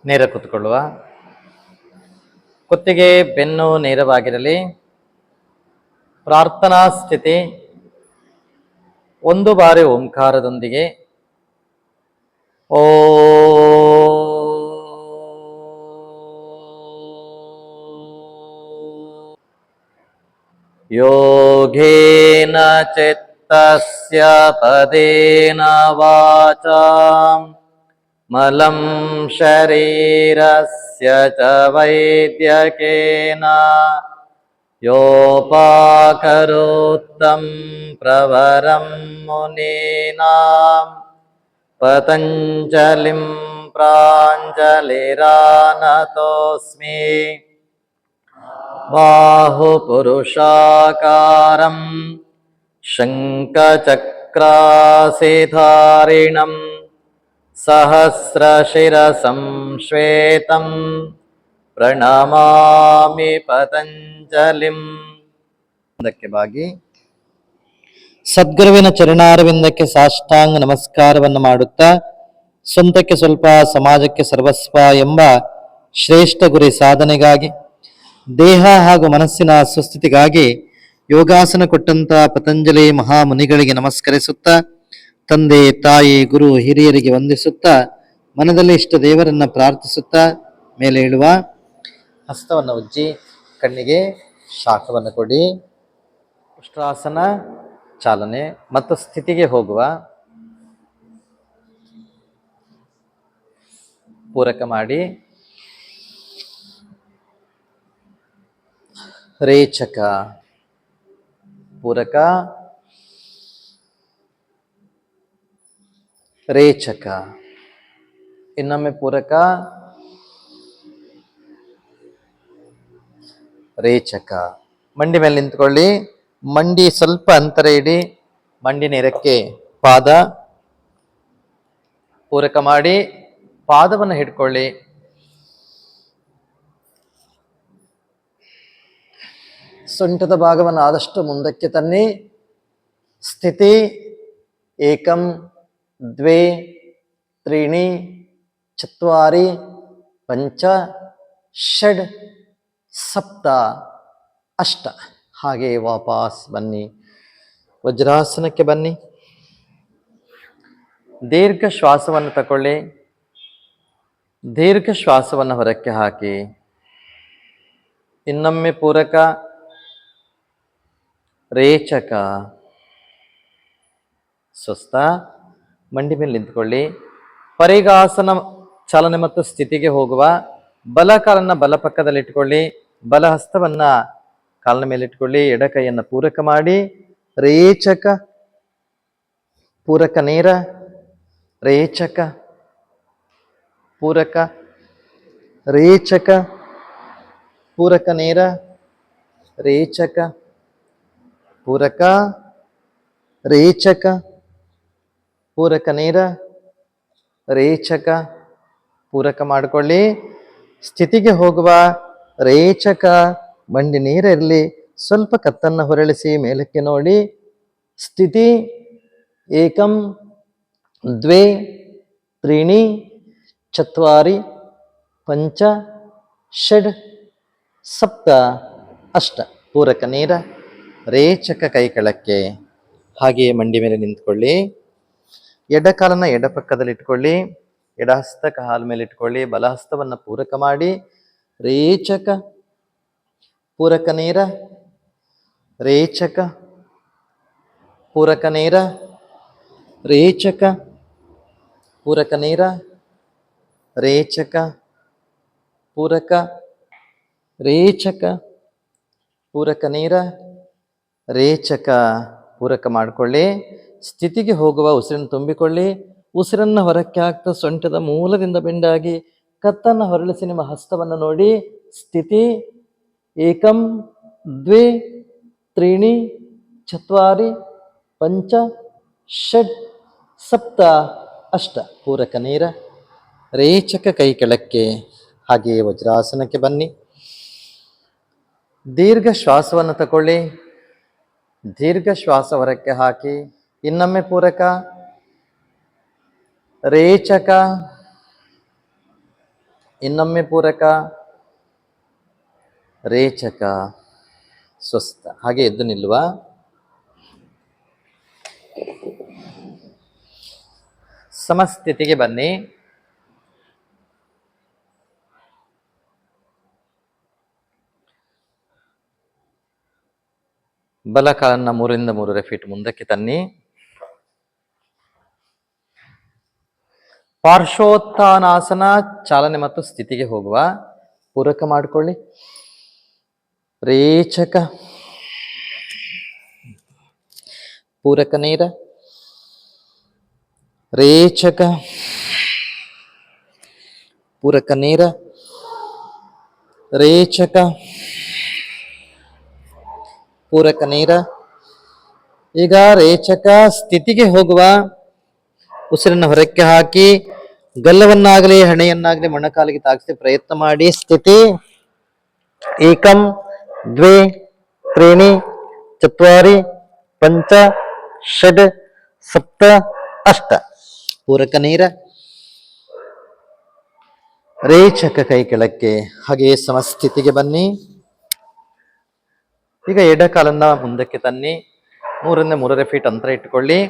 ನೇರ ಕೂತ್ಕೊಳ್ಳುವ. ಕುತ್ತಿಗೆ ಬೆನ್ನು ನೇರವಾಗಿರಲಿ. ಪ್ರಾರ್ಥನಾ ಸ್ಥಿತಿ. ಒಂದು ಬಾರಿ ಓಂಕಾರದೊಂದಿಗೆ ಓ ಯೋಗೇನ ಚಿತ್ತಸ್ಯ ಪದೇನ ವಾಚಾಂ ಮಲಂ ಶರೀರಸ್ಯ ಚ ವೈದ್ಯಕೇನ ಯೋಪಾಕರೋತ್ತಂ ಪ್ರವರಂ ಮುನೀನಾಂ ಪತಂಜಲಿಂ ಪ್ರಾಂಜಲಿರಾನತೋಸ್ಮಿ. ಬಾಹುಪುರುಷಾಕಾರಂ ಶಂಖಚಕ್ರಾಸಿಧಾರಿಣಂ ಸಹಸ್ರಶಿರಸಂ ಶ್ವೇತಂ ಪ್ರಣಮಾಮಿ ಪತಂಜಲಿಂ. ಅದಕ್ಕೆ ಬಾಗಿ ಸದ್ಗುರುವಿನ ಚರಣಾರವಿಂದಕ್ಕೆ ಸಾಷ್ಟಾಂಗ ನಮಸ್ಕಾರವನ್ನು ಮಾಡುತ್ತಾ, ಸ್ವಂತಕ್ಕೆ ಸ್ವಲ್ಪ ಸಮಾಜಕ್ಕೆ ಸರ್ವಸ್ವ ಎಂಬ ಶ್ರೇಷ್ಠ ಗುರಿ ಸಾಧನೆಗಾಗಿ, ದೇಹ ಹಾಗೂ ಮನಸ್ಸಿನ ಸುಸ್ಥಿತಿಗಾಗಿ ಯೋಗಾಸನ ಕೊಟ್ಟಂತ ಪತಂಜಲಿ ಮಹಾಮುನಿಗಳಿಗೆ ನಮಸ್ಕರಿಸುತ್ತಾ, ತಂದೆ ತಾಯಿ ಗುರು ಹಿರಿಯರಿಗೆ ವಂದಿಸುತ್ತಾ, ಮನದಲ್ಲಿ ಇಷ್ಟ ದೇವರನ್ನ ಪ್ರಾರ್ಥಿಸುತ್ತಾ ಮೇಲೆ ಇಳುವ. ಹಸ್ತವನ್ನು ಉಜ್ಜಿ ಕಣ್ಣಿಗೆ ಶಾಖವನ್ನು ಕೊಡಿ. ಉಷ್ಟ್ರಾಸನ ಚಾಲನೆ ಮತ್ತು ಸ್ಥಿತಿಗೆ ಹೋಗುವ. ಪೂರಕ ಮಾಡಿ. ರೇಚಕ, ಪೂರಕ, ರೇಚಕ. ಇನ್ನೊಮ್ಮೆ ಪೂರಕ, ರೇಚಕ. ಮಂಡಿ ಮೇಲೆ ನಿಂತ್ಕೊಳ್ಳಿ. ಮಂಡಿ ಸ್ವಲ್ಪ ಅಂತರ ಇಡಿ. ಮಂಡಿ ನೇರಕ್ಕೆ ಪಾದ. ಪೂರಕ ಮಾಡಿ ಪಾದವನ್ನು ಹಿಡ್ಕೊಳ್ಳಿ. ಸೊಂಟದ ಭಾಗವನ್ನು ಆದಷ್ಟು ಮುಂದಕ್ಕೆ ತನ್ನಿ. ಸ್ಥಿತಿ ಏಕಂ ದ್ವೇ ತ್ರೀಣಿ ಚತ್ವಾರಿ ಪಂಚ ಷಡ್ ಸಪ್ತ ಅಷ್ಟ. ಹಾಗೆ ವಾಪಸ್ ಬನ್ನಿ. ವಜ್ರಾಸನಕ್ಕೆ ಬನ್ನಿ. ದೀರ್ಘ ಶ್ವಾಸವನ್ನು ತಗೊಳ್ಳಿ. ದೀರ್ಘ ಶ್ವಾಸವನ್ನು ಹೊರಕ್ಕೆ ಹಾಕಿ. ಇನ್ನೊಮ್ಮೆ ಪೂರಕ, ರೇಚಕ. ಸ್ವಸ್ಥ. ಮಂಡಿ ಮೇಲೆ ನಿಂತ್ಕೊಳ್ಳಿ. ಪರಿಗಾಸನ ಚಾಲನೆ ಮತ್ತು ಸ್ಥಿತಿಗೆ ಹೋಗುವ. ಬಲ ಕಾಲನ್ನ ಬಲ ಪಕ್ಕದಲ್ಲಿ ಇಟ್ಕೊಳ್ಳಿ. ಬಲ ಹಸ್ತವನ್ನ ಕಾಲಿನ ಮೇಲೆ ಇಟ್ಕೊಳ್ಳಿ. ಎಡ ಕೈಯನ್ನು ಪೂರಕ ಮಾಡಿ. ರೇಚಕ, ಪೂರಕ ನೇರ, ರೇಚಕ, ಪೂರಕ, ರೇಚಕ, ಪೂರಕ ನೇರ, ರೇಚಕ, ಪೂರಕ, ರೇಚಕ, ಪೂರಕ ನೇರ, ರೇಚಕ. ಪೂರಕ ಮಾಡಿಕೊಳ್ಳಿ. ಸ್ಥಿತಿಗೆ ಹೋಗುವ. ರೇಚಕ. ಮಂಡಿ ನೇರ ಇರಲಿ. ಸ್ವಲ್ಪ ಕತ್ತನ್ನು ಹೊರಳಿಸಿ ಮೇಲಕ್ಕೆ ನೋಡಿ. ಸ್ಥಿತಿ ಏಕಂ ದ್ವೇ ತ್ರೀಣಿ ಚತ್ವಾರಿ ಪಂಚ ಷಡ್ ಸಪ್ತ ಅಷ್ಟ. ಪೂರಕ ನೇರ, ರೇಚಕ. ಕೈ ಕೆಳಕ್ಕೆ. ಹಾಗೆಯೇ ಮಂಡಿ ಮೇಲೆ ನಿಂತ್ಕೊಳ್ಳಿ. ಎಡ ಕಾಲನ್ನ ಎಡ ಪಕ್ಕದಲ್ಲಿ ಇಟ್ಕೊಳ್ಳಿ. ಎಡ ಹಸ್ತ ಕಾಲ ಮೇಲೆ ಇಟ್ಕೊಳ್ಳಿ. ಬಲಹಸ್ತವನ್ನು ಪೂರಕ ಮಾಡಿ. ರೇಚಕ, ಪೂರಕ ನೇರ, ರೇಚಕ, ಪೂರಕ ನೇರ, ರೇಚಕ, ಪೂರಕ ನೇರ, ರೇಚಕ, ಪೂರಕ, ರೇಚಕ, ಪೂರಕ ನೇರ, ರೇಚಕ. ಪೂರಕ ಮಾಡಿಕೊಳ್ಳಿ. ಸ್ಥಿತಿಗೆ ಹೋಗುವ. ಉಸಿರನ್ನು ತುಂಬಿಕೊಳ್ಳಿ. ಉಸಿರನ್ನು ಹೊರಕ್ಕೆ ಹಾಕ್ತಾ ಸೊಂಟದ ಮೂಲದಿಂದ ಬೆಂಡಾಗಿ ಕತ್ತನ್ನು ಹೊರಳಿಸಿ ನಿಮ್ಮ ಹಸ್ತವನ್ನು ನೋಡಿ. ಸ್ಥಿತಿ ಏಕಂ ದ್ವೇ ತ್ರೀಣಿ ಚತ್ವಾರಿ ಪಂಚ ಷಡ್ ಸಪ್ತ ಅಷ್ಟ. ಪೂರಕ ನೇರ, ರೇಚಕ. ಕೈ ಕೆಳಕ್ಕೆ. ಹಾಗೆಯೇ ವಜ್ರಾಸನಕ್ಕೆ ಬನ್ನಿ. ದೀರ್ಘ ಶ್ವಾಸವನ್ನು ತಗೊಳ್ಳಿ. ದೀರ್ಘ ಶ್ವಾಸ ಹೊರಕ್ಕೆ ಹಾಕಿ. ಇನ್ನೊಮ್ಮೆ ಪೂರಕ, ರೇಚಕ, ಇನ್ನೊಮ್ಮೆ ಪೂರಕ, ರೇಚಕ, ಸ್ವಸ್ಥ. ಹಾಗೆ ಎದ್ದು ನಿಲ್ಲುವ. ಸಮಸ್ಥಿತಿಗೆ ಬನ್ನಿ. ಬಲಕಾಲನ್ನ 3 ರಿಂದ 3 ಫೀಟ್ ಮುಂದಕ್ಕೆ ತನ್ನಿ. ಪಾರ್ಶ್ವೋತ್ಥಾನಾಸನ ಚಾಲನೆ ಮತ್ತು ಸ್ಥಿತಿಗೆ ಹೋಗುವ. ಪೂರಕ ಮಾಡಿಕೊಳ್ಳಿ. ರೇಚಕ, ಪೂರಕ ನೇರ, ರೇಚಕ, ಪೂರಕ ನೇರ, ರೇಚಕ, ಪೂರಕ ನೇರ. ಈಗ ರೇಚಕ ಸ್ಥಿತಿಗೆ ಹೋಗುವ. ಉಸಿರನ್ನು ಹೊರಕ್ಕೆ ಹಾಕಿ ಗಲ್ಲವನ್ನಾಗಲಿ ಹಣೆಯನ್ನಾಗಲಿ ಮೊಣಕಾಲಿಗೆ ತಾಗಿಸಿ ಪ್ರಯತ್ನ ಮಾಡಿ. ಸ್ಥಿತಿ ಏಕಂ ದ್ವೇ ತ್ರೀಣಿ ಚತ್ವಾರಿ ಪಂಚ ಷಡ್ ಸಪ್ತ ಅಷ್ಟ. ಪೂರಕ ನೇರ, ರೇಚಕ ಕೈ ಕೆಳಕ್ಕೆ. ಹಾಗೆಯೇ ಸಮಸ್ಥಿತಿಗೆ ಬನ್ನಿ. ಈಗ ಎಡ ಕಾಲನ್ನ ಮುಂದಕ್ಕೆ ತನ್ನಿ. 3 ರಿಂದ 3 ಫೀಟ್ ಅಂತರ ಇಟ್ಟುಕೊಳ್ಳಿ.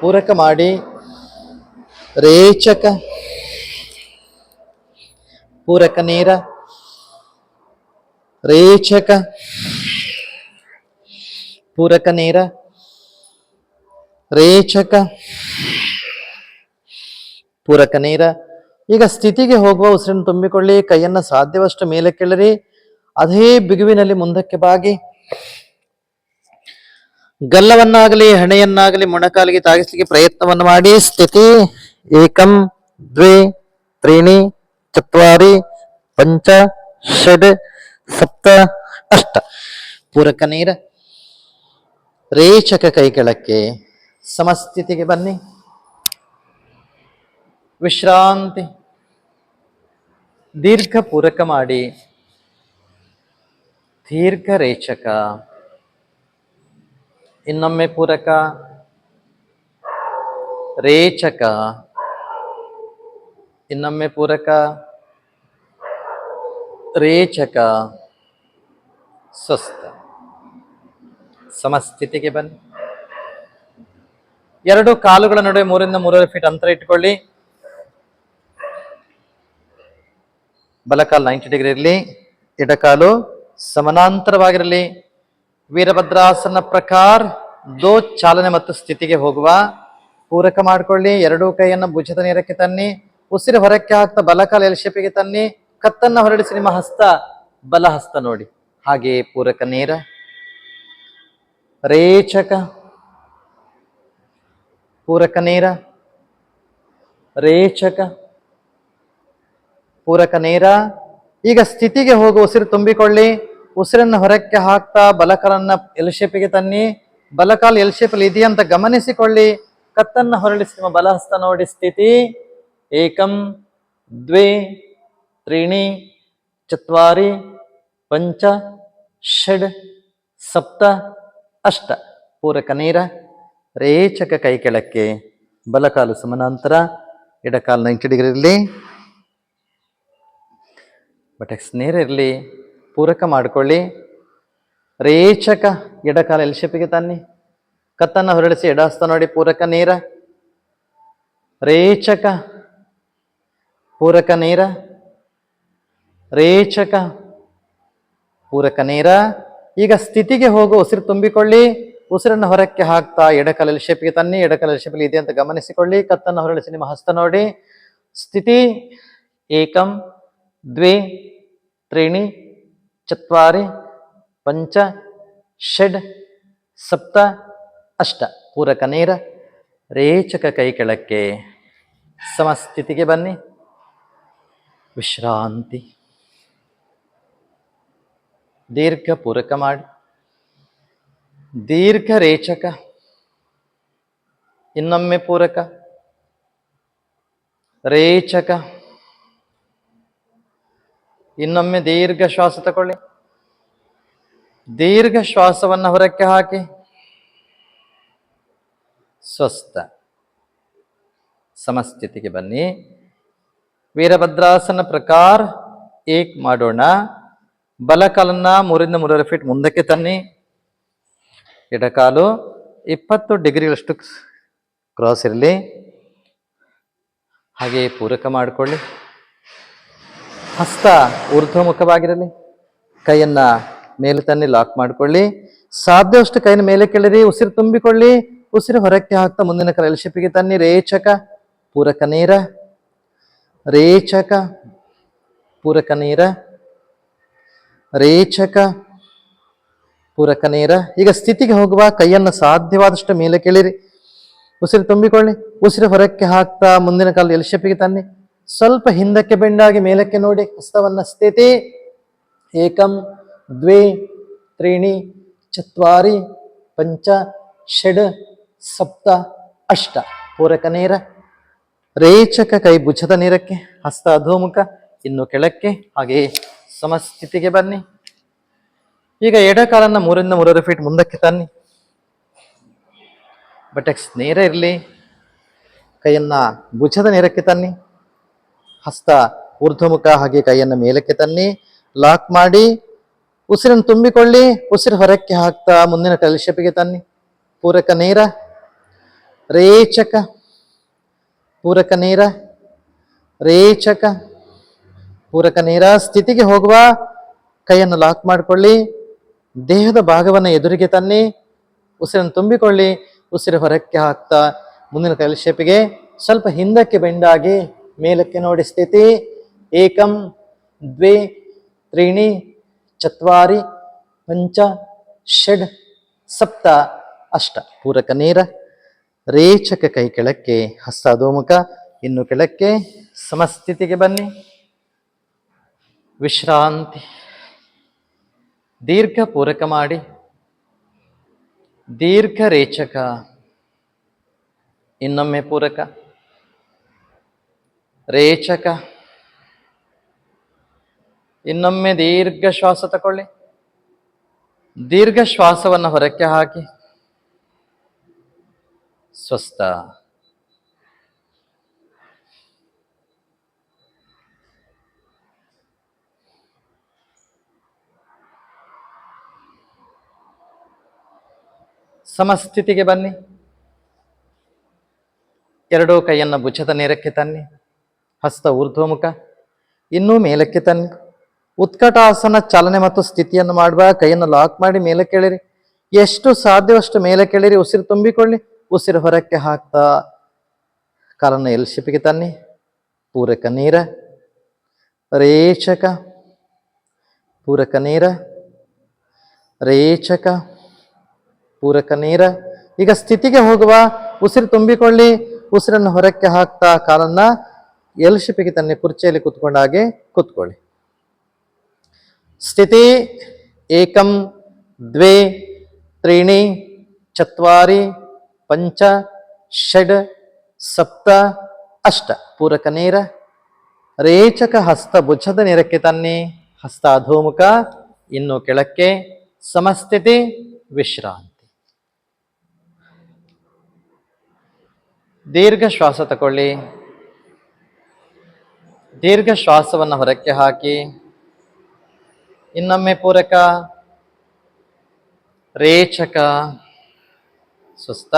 ಪೂರಕ ಮಾಡಿ. ರೇಚಕ, ಪೂರಕ ನೇರ, ರೇಚಕ, ಪೂರಕ ನೇರ, ರೇಚಕ, ಪೂರಕ ನೇರ. ಈಗ ಸ್ಥಿತಿಗೆ ಹೋಗುವ. ಉಸಿರನ್ನು ತುಂಬಿಕೊಳ್ಳಿ. ಕೈಯನ್ನ ಸಾಧ್ಯವಷ್ಟು ಮೇಲೆ ಕೆಳರಿ. ಅದೇ ಬಿಗುವಿನಲ್ಲಿ ಮುಂದಕ್ಕೆ ಬಾಗಿ ಗಲ್ಲವನ್ನಾಗಲಿ ಹಣೆಯನ್ನಾಗಲಿ ಮೊಣಕಾಲಿಗೆ ತಾಗಿಸಲಿಕ್ಕೆ ಪ್ರಯತ್ನವನ್ನು ಮಾಡಿ. ಸ್ಥಿತಿ ಏಕಂ ದ್ವೇ ತ್ರೀಣಿ ಚತ್ವಾರಿ ಪಂಚ ಷಡ್ ಸಪ್ತ ಅಷ್ಟ. ಪೂರಕ ನೇರ, ರೇಚಕ ಕೈ ಕೆಳಕ್ಕೆ. ಸಮಸ್ಥಿತಿಗೆ ಬನ್ನಿ. ವಿಶ್ರಾಂತಿ. ದೀರ್ಘ ಪೂರಕ ಮಾಡಿ. ದೀರ್ಘ ರೇಚಕ. ಇನ್ನೊಮ್ಮೆ ಪೂರಕ, ರೇಚಕ, ಇನ್ನೊಮ್ಮೆ ಪೂರಕ, ರೇಚಕ, ಸ್ವಸ್ಥ. ಸಮಸ್ಥಿತಿಗೆ ಬನ್ನಿ. 2 ಕಾಲುಗಳ ನಡುವೆ 3 ರಿಂದ 3 ಫೀಟ್ ಅಂತರ ಇಟ್ಟುಕೊಳ್ಳಿ. ಬಲಕಾಲು 90 ಡಿಗ್ರಿ ಇರಲಿ. ಎಡಕಾಲು ಸಮಾನಾಂತರವಾಗಿರಲಿ. ವೀರಭದ್ರಾಸನ ಪ್ರಕಾರ ದೋ ಚಾಲನೆ ಮತ್ತು ಸ್ಥಿತಿಗೆ ಹೋಗುವ. ಪೂರಕ ಮಾಡಿಕೊಳ್ಳಿ. 2 ಕೈಯನ್ನು ಭುಜದ ನೇರಕ್ಕೆ ತನ್ನಿ. ಉಸಿರು ಹೊರಕ್ಕೆ ಹಾಕ್ತಾ ಬಲಕಾಲ ಎಲ್ ಶೇಪಿಗೆ ತನ್ನಿ. ಕತ್ತನ್ನ ಹೊರಡಿಸಿ ನಿಮ್ಮ ಹಸ್ತ ಬಲ ಹಸ್ತ ನೋಡಿ. ಹಾಗೆ ಪೂರಕ ನೇರ, ರೇಚಕ, ಪೂರಕ ನೇರ, ರೇಚಕ, ಪೂರಕ ನೇರ. ಈಗ ಸ್ಥಿತಿಗೆ ಹೋಗು. ಉಸಿರು ತುಂಬಿಕೊಳ್ಳಿ. ಉಸಿರನ್ನು ಹೊರಕ್ಕೆ ಹಾಕ್ತಾ ಬಲಕಾಲನ್ನ ಎಲ್ ಶೇಪಿಗೆ ತನ್ನಿ. ಬಲಕಾಲು ಎಲ್ ಶೇಪಲ್ಲಿ ಇದೆಯಂತ ಗಮನಿಸಿಕೊಳ್ಳಿ. ಕತ್ತನ್ನ ಹೊರಡಿಸಿ ನಿಮ್ಮ ಬಲಹಸ್ತ ನೋಡಿ. ಸ್ಥಿತಿ ಏಕಂ ದ್ವೇ ತ್ರೀಣಿ ಚತ್ವಾರಿ ಪಂಚ ಷಡ್ ಸಪ್ತ ಅಷ್ಟ. ಪೂರಕ ನೇರ, ರೇಚಕ ಕೈ ಕೆಳಕ್ಕೆ. ಬಲಕಾಲು ಸಮಾನಾಂತರ, ಎಡಕಾಲು 90 ಡಿಗ್ರಿ ಇರಲಿ. ಬಟೆಕ್ಸ್ ನೇರ ಇರಲಿ. ಪೂರಕ ಮಾಡಿಕೊಳ್ಳಿ. ರೇಚಕ ಎಡಕಾಲ ಎಲ್ ಶೇಪಿಗೆ ತನ್ನಿ. ಕತ್ತನ್ನ ಹೊರಡಿಸಿ ಎಡ ಹಸ್ತ ನೋಡಿ. ಪೂರಕ ನೇರ, ರೇಚಕ, ಪೂರಕ ನೇರ, ರೇಚಕ, ಪೂರಕ ನೇರ. ಈಗ ಸ್ಥಿತಿಗೆ ಹೋಗು. ಉಸಿರು ತುಂಬಿಕೊಳ್ಳಿ. ಉಸಿರನ್ನು ಹೊರಕ್ಕೆ ಹಾಕ್ತಾ ಎಡಕಾಲ ಎಲ್ ಶೇಪಿಗೆ ತನ್ನಿ. ಎಡಕಾಲ ಎಲ್ ಶೇಪಲ್ಲಿ ಇದೆ ಅಂತ ಗಮನಿಸಿಕೊಳ್ಳಿ. ಕತ್ತನ್ನು ಹೊರಡಿಸಿ ನಿಮ್ಮ ಹಸ್ತ ನೋಡಿ. ಸ್ಥಿತಿ ಏಕಂ ದ್ವೇ ತ್ರೀಣಿ ಚತ್ವಾರಿ ಪಂಚ ಷಡ್ ಸಪ್ತ ಅಷ್ಟ. ಪೂರಕ ನೇರ, ರೇಚಕ ಕೈ ಕೆಳಕ್ಕೆ. ಸಮಸ್ಥಿತಿಗೆ ಬನ್ನಿ. ವಿಶ್ರಾಂತಿ. ದೀರ್ಘ ಪೂರಕ ಮಾಡಿ. ದೀರ್ಘ ರೇಚಕ. ಇನ್ನೊಮ್ಮೆ ಪೂರಕ, ರೇಚಕ. ಇನ್ನೊಮ್ಮೆ ದೀರ್ಘ ಶ್ವಾಸ ತಗೊಳ್ಳಿ. ದೀರ್ಘ ಶ್ವಾಸವನ್ನು ಹೊರಕ್ಕೆ ಹಾಕಿ. ಸ್ವಸ್ಥ. ಸಮಸ್ಥಿತಿಗೆ ಬನ್ನಿ. ವೀರಭದ್ರಾಸನ ಪ್ರಕಾರ ಏಕ್ ಮಾಡೋಣ. ಬಲಕಾಲನ್ನ 3 ಫೀಟ್ ಮುಂದಕ್ಕೆ ತನ್ನಿ. ಎಡಕಾಲು 20 ಡಿಗ್ರಿಗಳಷ್ಟು ಕ್ರಾಸ್ ಇರಲಿ. ಹಾಗೆ ಪೂರಕ ಮಾಡಿಕೊಳ್ಳಿ. ಹಸ್ತ ಊರ್ಧ್ವಮುಖವಾಗಿರಲಿ. ಕೈಯನ್ನ ಮೇಲೆ ತನ್ನಿ, ಲಾಕ್ ಮಾಡಿಕೊಳ್ಳಿ. ಸಾಧ್ಯವಷ್ಟು ಕೈನ ಮೇಲೆ ಕೆಳಿರಿ. ಉಸಿರು ತುಂಬಿಕೊಳ್ಳಿ. ಉಸಿರು ಹೊರಕ್ಕೆ ಹಾಕ್ತಾ ಮುಂದಿನ ಕೈ ಎಲ್ ಶೇಪಿಗೆ ತನ್ನಿ. ರೇಚಕ, ಪೂರಕ ನೇರ, ರೇಚಕ, ಪೂರಕ ನೇರ, ರೇಚಕ, ಪೂರಕ ನೇರ. ಈಗ ಸ್ಥಿತಿಗೆ ಹೋಗುವ ಕೈಯನ್ನ ಸಾಧ್ಯವಾದಷ್ಟು ಮೇಲೆ ಕೆಳಿರಿ. ಉಸಿರು ತುಂಬಿಕೊಳ್ಳಿ. ಉಸಿರು ಹೊರಕ್ಕೆ ಹಾಕ್ತಾ ಮುಂದಿನ ಕಾಲು ಎಲ್ ಶೇಪಿಗೆ ತನ್ನಿ. ಸ್ವಲ್ಪ ಹಿಂದಕ್ಕೆ ಬೆಂಡಾಗಿ ಮೇಲಕ್ಕೆ ನೋಡಿ. ಹಸ್ತವನ್ನ ಸ್ಥಿತಿ. ಏಕಂ ದ್ವೇ ತ್ರೀಣಿ ಚತ್ವಾರಿ ಪಂಚ ಷಡ್ ಸಪ್ತ ಅಷ್ಟ. ಪೂರಕ ನೇರ, ರೇಚಕ. ಕೈ ಭುಜದ ನೇರಕ್ಕೆ, ಹಸ್ತ ಅಧೋಮುಖ, ಇನ್ನು ಕೆಳಕ್ಕೆ. ಹಾಗೆಯೇ ಸಮಸ್ಥಿತಿಗೆ ಬನ್ನಿ. ಈಗ ಎಡಕಾಲನ್ನ 3 ಫೀಟ್ ಮುಂದಕ್ಕೆ ತನ್ನಿ. ಬಟೆಕ್ಸ್ ನೇರ ಇರಲಿ. ಕೈಯನ್ನ ಭುಜದ ನೇರಕ್ಕೆ ತನ್ನಿ. ಹಸ್ತ ಊರ್ಧ್ವಮುಖ, ಹಾಗೆ ಕೈಯನ್ನು ಮೇಲಕ್ಕೆ ತನ್ನಿ. ಲಾಕ್ ಮಾಡಿ ಉಸಿರನ್ನು ತುಂಬಿಕೊಳ್ಳಿ. ಉಸಿರು ಹೊರಕ್ಕೆ ಹಾಕ್ತಾ ಮುಂದಿನ ಕೈ ಎಲ್ ಶೇಪಿಗೆ ತನ್ನಿ. ಪೂರಕ ನೇರ, ರೇಚಕ, ಪೂರಕ ನೇರ, ರೇಚಕ, ಪೂರಕ ನೇರ. ಸ್ಥಿತಿಗೆ ಹೋಗುವ ಕೈಯನ್ನು ಲಾಕ್ ಮಾಡಿಕೊಳ್ಳಿ. ದೇಹದ ಭಾಗವನ್ನು ಎದುರಿಗೆ ತನ್ನಿ. ಉಸಿರನ್ನು ತುಂಬಿಕೊಳ್ಳಿ. ಉಸಿರು ಹೊರಕ್ಕೆ ಹಾಕ್ತಾ ಮುಂದಿನ ಕೈ ಎಲ್ ಶೇಪಿಗೆ ಸ್ವಲ್ಪ ಹಿಂದಕ್ಕೆ ಬೆಂಡಾಗಿ ಮೇಲಕ್ಕೆ ನೋಡಿ. ಸ್ಥಿತಿ. ಏಕಂ ದ್ವೇ ತ್ರೀಣಿ ಚತ್ವಾರಿ ಪಂಚ ಷಡ್ ಸಪ್ತ ಅಷ್ಟ. ಪೂರಕ ನೇರ, ರೇಚಕ. ಕೈ ಕೆಳಕ್ಕೆ, ಹಸ್ತ ಅಧೋಮುಖ, ಇನ್ನು ಕೆಳಕ್ಕೆ. ಸಮಸ್ಥಿತಿಗೆ ಬನ್ನಿ. ವಿಶ್ರಾಂತಿ. ದೀರ್ಘ ಪೂರಕ ಮಾಡಿ. ದೀರ್ಘ ರೇಚಕ. ಇನ್ನೊಮ್ಮೆ ಪೂರಕ, ರೇಚಕ. ಇನ್ನೊಮ್ಮೆ ದೀರ್ಘ ಶ್ವಾಸ ತಗೊಳ್ಳಿ. ದೀರ್ಘ ಶ್ವಾಸವನ್ನು ಹೊರಕ್ಕೆ ಹಾಕಿ. ಸ್ವಸ್ಥ. ಸಮಸ್ಥಿತಿಗೆ ಬನ್ನಿ. ಎರಡೂ ಕೈಯನ್ನು ಭುಜದ ನೇರಕ್ಕೆ ತನ್ನಿ. ಹಸ್ತ ಊರ್ಧ್ವಮುಖ, ಇನ್ನೂ ಮೇಲಕ್ಕೆ ತನ್ನಿ. ಉತ್ಕಟಾಸನ ಚಾಲನೆ ಮತ್ತು ಸ್ಥಿತಿಯನ್ನು ಮಾಡುವ. ಕೈಯನ್ನು ಲಾಕ್ ಮಾಡಿ ಮೇಲೆ ಕೆಳಿರಿ. ಎಷ್ಟು ಸಾಧ್ಯವಷ್ಟು ಮೇಲೆ ಕೆಳಿರಿ. ಉಸಿರು ತುಂಬಿಕೊಳ್ಳಿ. ಉಸಿರು ಹೊರಕ್ಕೆ ಹಾಕ್ತಾ ಕಾಲನ್ನು ಎಲ್ ಶೇಪಿಗೆ ತನ್ನಿ. ಪೂರಕ ನೇರ, ರೇಚಕ, ಪೂರಕ ನೇರ, ರೇಚಕ, ಪೂರಕ ನೇರ. ಈಗ ಸ್ಥಿತಿಗೆ ಹೋಗುವ. ಉಸಿರು ತುಂಬಿಕೊಳ್ಳಿ. ಉಸಿರನ್ನು ಹೊರಕ್ಕೆ ಹಾಕ್ತಾ ಕಾಲನ್ನ ಎಲ್ ಶೇಪಿಗೆ ತನ್ನಿ. ಕುರ್ಚಿಯಲ್ಲಿ ಕೂತ್ಕೊಂಡಾಗೆ ಕೂತ್ಕೊಳ್ಳಿ. ಸ್ಥಿತಿ. ಏಕಂ ದ್ವೇ ತ್ರೀಣಿ ಚತ್ವಾರಿ ಪಂಚ ಷಡ್ ಸಪ್ತ ಅಷ್ಟ. ಪೂರಕ ನೇರ, ರೇಚಕ. ಹಸ್ತ ಭುಜದ ನೇರಕ್ಕೆ ತನ್ನಿ. ಹಸ್ತ ಅಧೋಮುಖ, ಇನ್ನು ಕೆಳಕ್ಕೆ. ಸಮಸ್ಥಿತಿ. ವಿಶ್ರಾಂತಿ. ದೀರ್ಘ ಶ್ವಾಸ ತಗೊಳ್ಳಿ. ದೀರ್ಘ ಶ್ವಾಸವನ್ನು ಹೊರಕ್ಕೆ ಹಾಕಿ. ಇನ್ನೊಮ್ಮೆ ಪೂರಕ, ರೇಚಕ. ಸುಸ್ತ.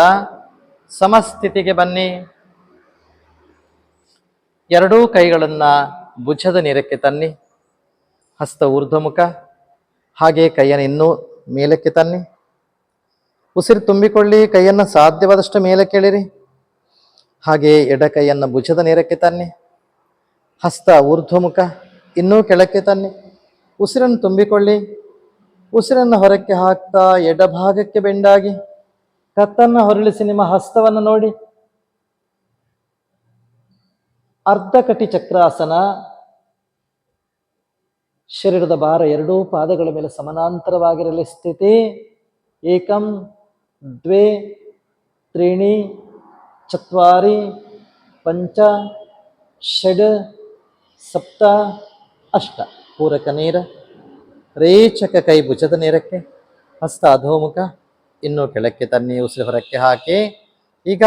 ಸಮಸ್ಥಿತಿಗೆ ಬನ್ನಿ. ಎರಡೂ ಕೈಗಳನ್ನ ಭುಜದ ನೇರಕ್ಕೆ ತನ್ನಿ. ಹಸ್ತ ಊರ್ಧ್ವಮುಖ, ಹಾಗೆ ಕೈಯನ್ನು ಇನ್ನೂ ಮೇಲಕ್ಕೆ ತನ್ನಿ. ಉಸಿರು ತುಂಬಿಕೊಳ್ಳಿ. ಕೈಯನ್ನು ಸಾಧ್ಯವಾದಷ್ಟು ಮೇಲೆ ಕೆಳಿರಿ. ಹಾಗೆ ಎಡ ಕೈಯನ್ನು ಭುಜದ ನೇರಕ್ಕೆ ತನ್ನಿ. ಹಸ್ತ ಊರ್ಧ್ವಮುಖ, ಇನ್ನೂ ಕೆಳಕ್ಕೆ ತನ್ನಿ. ಉಸಿರನ್ನು ತುಂಬಿಕೊಳ್ಳಿ. ಉಸಿರನ್ನು ಹೊರಕ್ಕೆ ಹಾಕ್ತಾ ಎಡಭಾಗಕ್ಕೆ ಬೆಂಡಾಗಿ ಕತ್ತನ್ನು ಹೊರಳಿಸಿ ನಿಮ್ಮ ಹಸ್ತವನ್ನು ನೋಡಿ. ಅರ್ಧ ಕಟಿ ಚಕ್ರಾಸನ. ಶರೀರದ ಭಾರ ಎರಡೂ ಪಾದಗಳ ಮೇಲೆ ಸಮಾನಾಂತರವಾಗಿರಲಿ. ಸ್ಥಿತಿ. ಏಕಂ ದ್ವೇ ತ್ರೀಣಿ ಚತ್ವಾರಿ ಪಂಚ ಷಡ್ ಸಪ್ತ ಅಷ್ಟ. ಪೂರಕ ನೇರ, ರೇಚಕ. ಕೈ ಭುಜದ ನೇರಕ್ಕೆ, ಹಸ್ತ ಅಧೋಮುಖ, ಇನ್ನು ಕೆಳಕ್ಕೆ ತನ್ನಿ. ಉಸಿರು ಹೊರಕ್ಕೆ ಹಾಕಿ. ಈಗ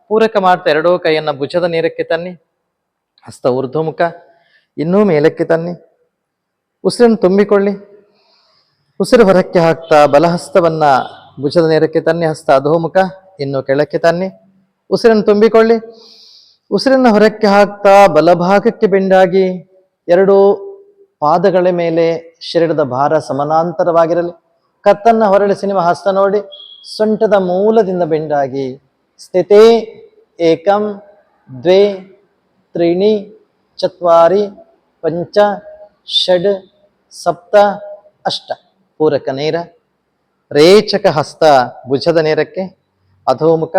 ಪೂರಕ ಮಾಡ್ತಾ ಎರಡೂ ಕೈಯನ್ನು ಭುಜದ ನೇರಕ್ಕೆ ತನ್ನಿ. ಹಸ್ತ ಊರ್ಧ್ವಮುಖ, ಇನ್ನೂ ಮೇಲಕ್ಕೆ ತನ್ನಿ. ಉಸಿರನ್ನು ತುಂಬಿಕೊಳ್ಳಿ. ಉಸಿರು ಹೊರಕ್ಕೆ ಹಾಕ್ತಾ ಬಲಹಸ್ತವನ್ನ ಭುಜದ ನೇರಕ್ಕೆ ತನ್ನಿ. ಹಸ್ತ ಅಧೋಮುಖ, ಇನ್ನು ಕೆಳಕ್ಕೆ ತನ್ನಿ. ಉಸಿರನ್ನು ತುಂಬಿಕೊಳ್ಳಿ. ಉಸಿರನ್ನು ಹೊರಕ್ಕೆ ಹಾಕ್ತಾ ಬಲಭಾಗಕ್ಕೆ ಬೆಂಡಾಗಿ ಎರಡು ಪಾದಗಳ ಮೇಲೆ ಶರೀರದ ಭಾರ ಸಮಾನಾಂತರವಾಗಿರಲಿ. ಕತ್ತನ್ನ ಹೊರಳಿಸಿ ನಿಮ್ಮ ಹಸ್ತ ನೋಡಿ. ಸೊಂಟದ ಮೂಲದಿಂದ ಬೆಂಡಾಗಿ ಸ್ಥಿತಿ. ಏಕಂ ದ್ವೇ ತ್ರೀಣಿ ಚತ್ವಾರಿ ಪಂಚ ಷಡ್ ಸಪ್ತ ಅಷ್ಟ. ಪೂರಕ ನೇರ. ರೇಚಕ ಹಸ್ತ ಭುಜದ ನೇರಕ್ಕೆ, ಅಧೋಮುಖ,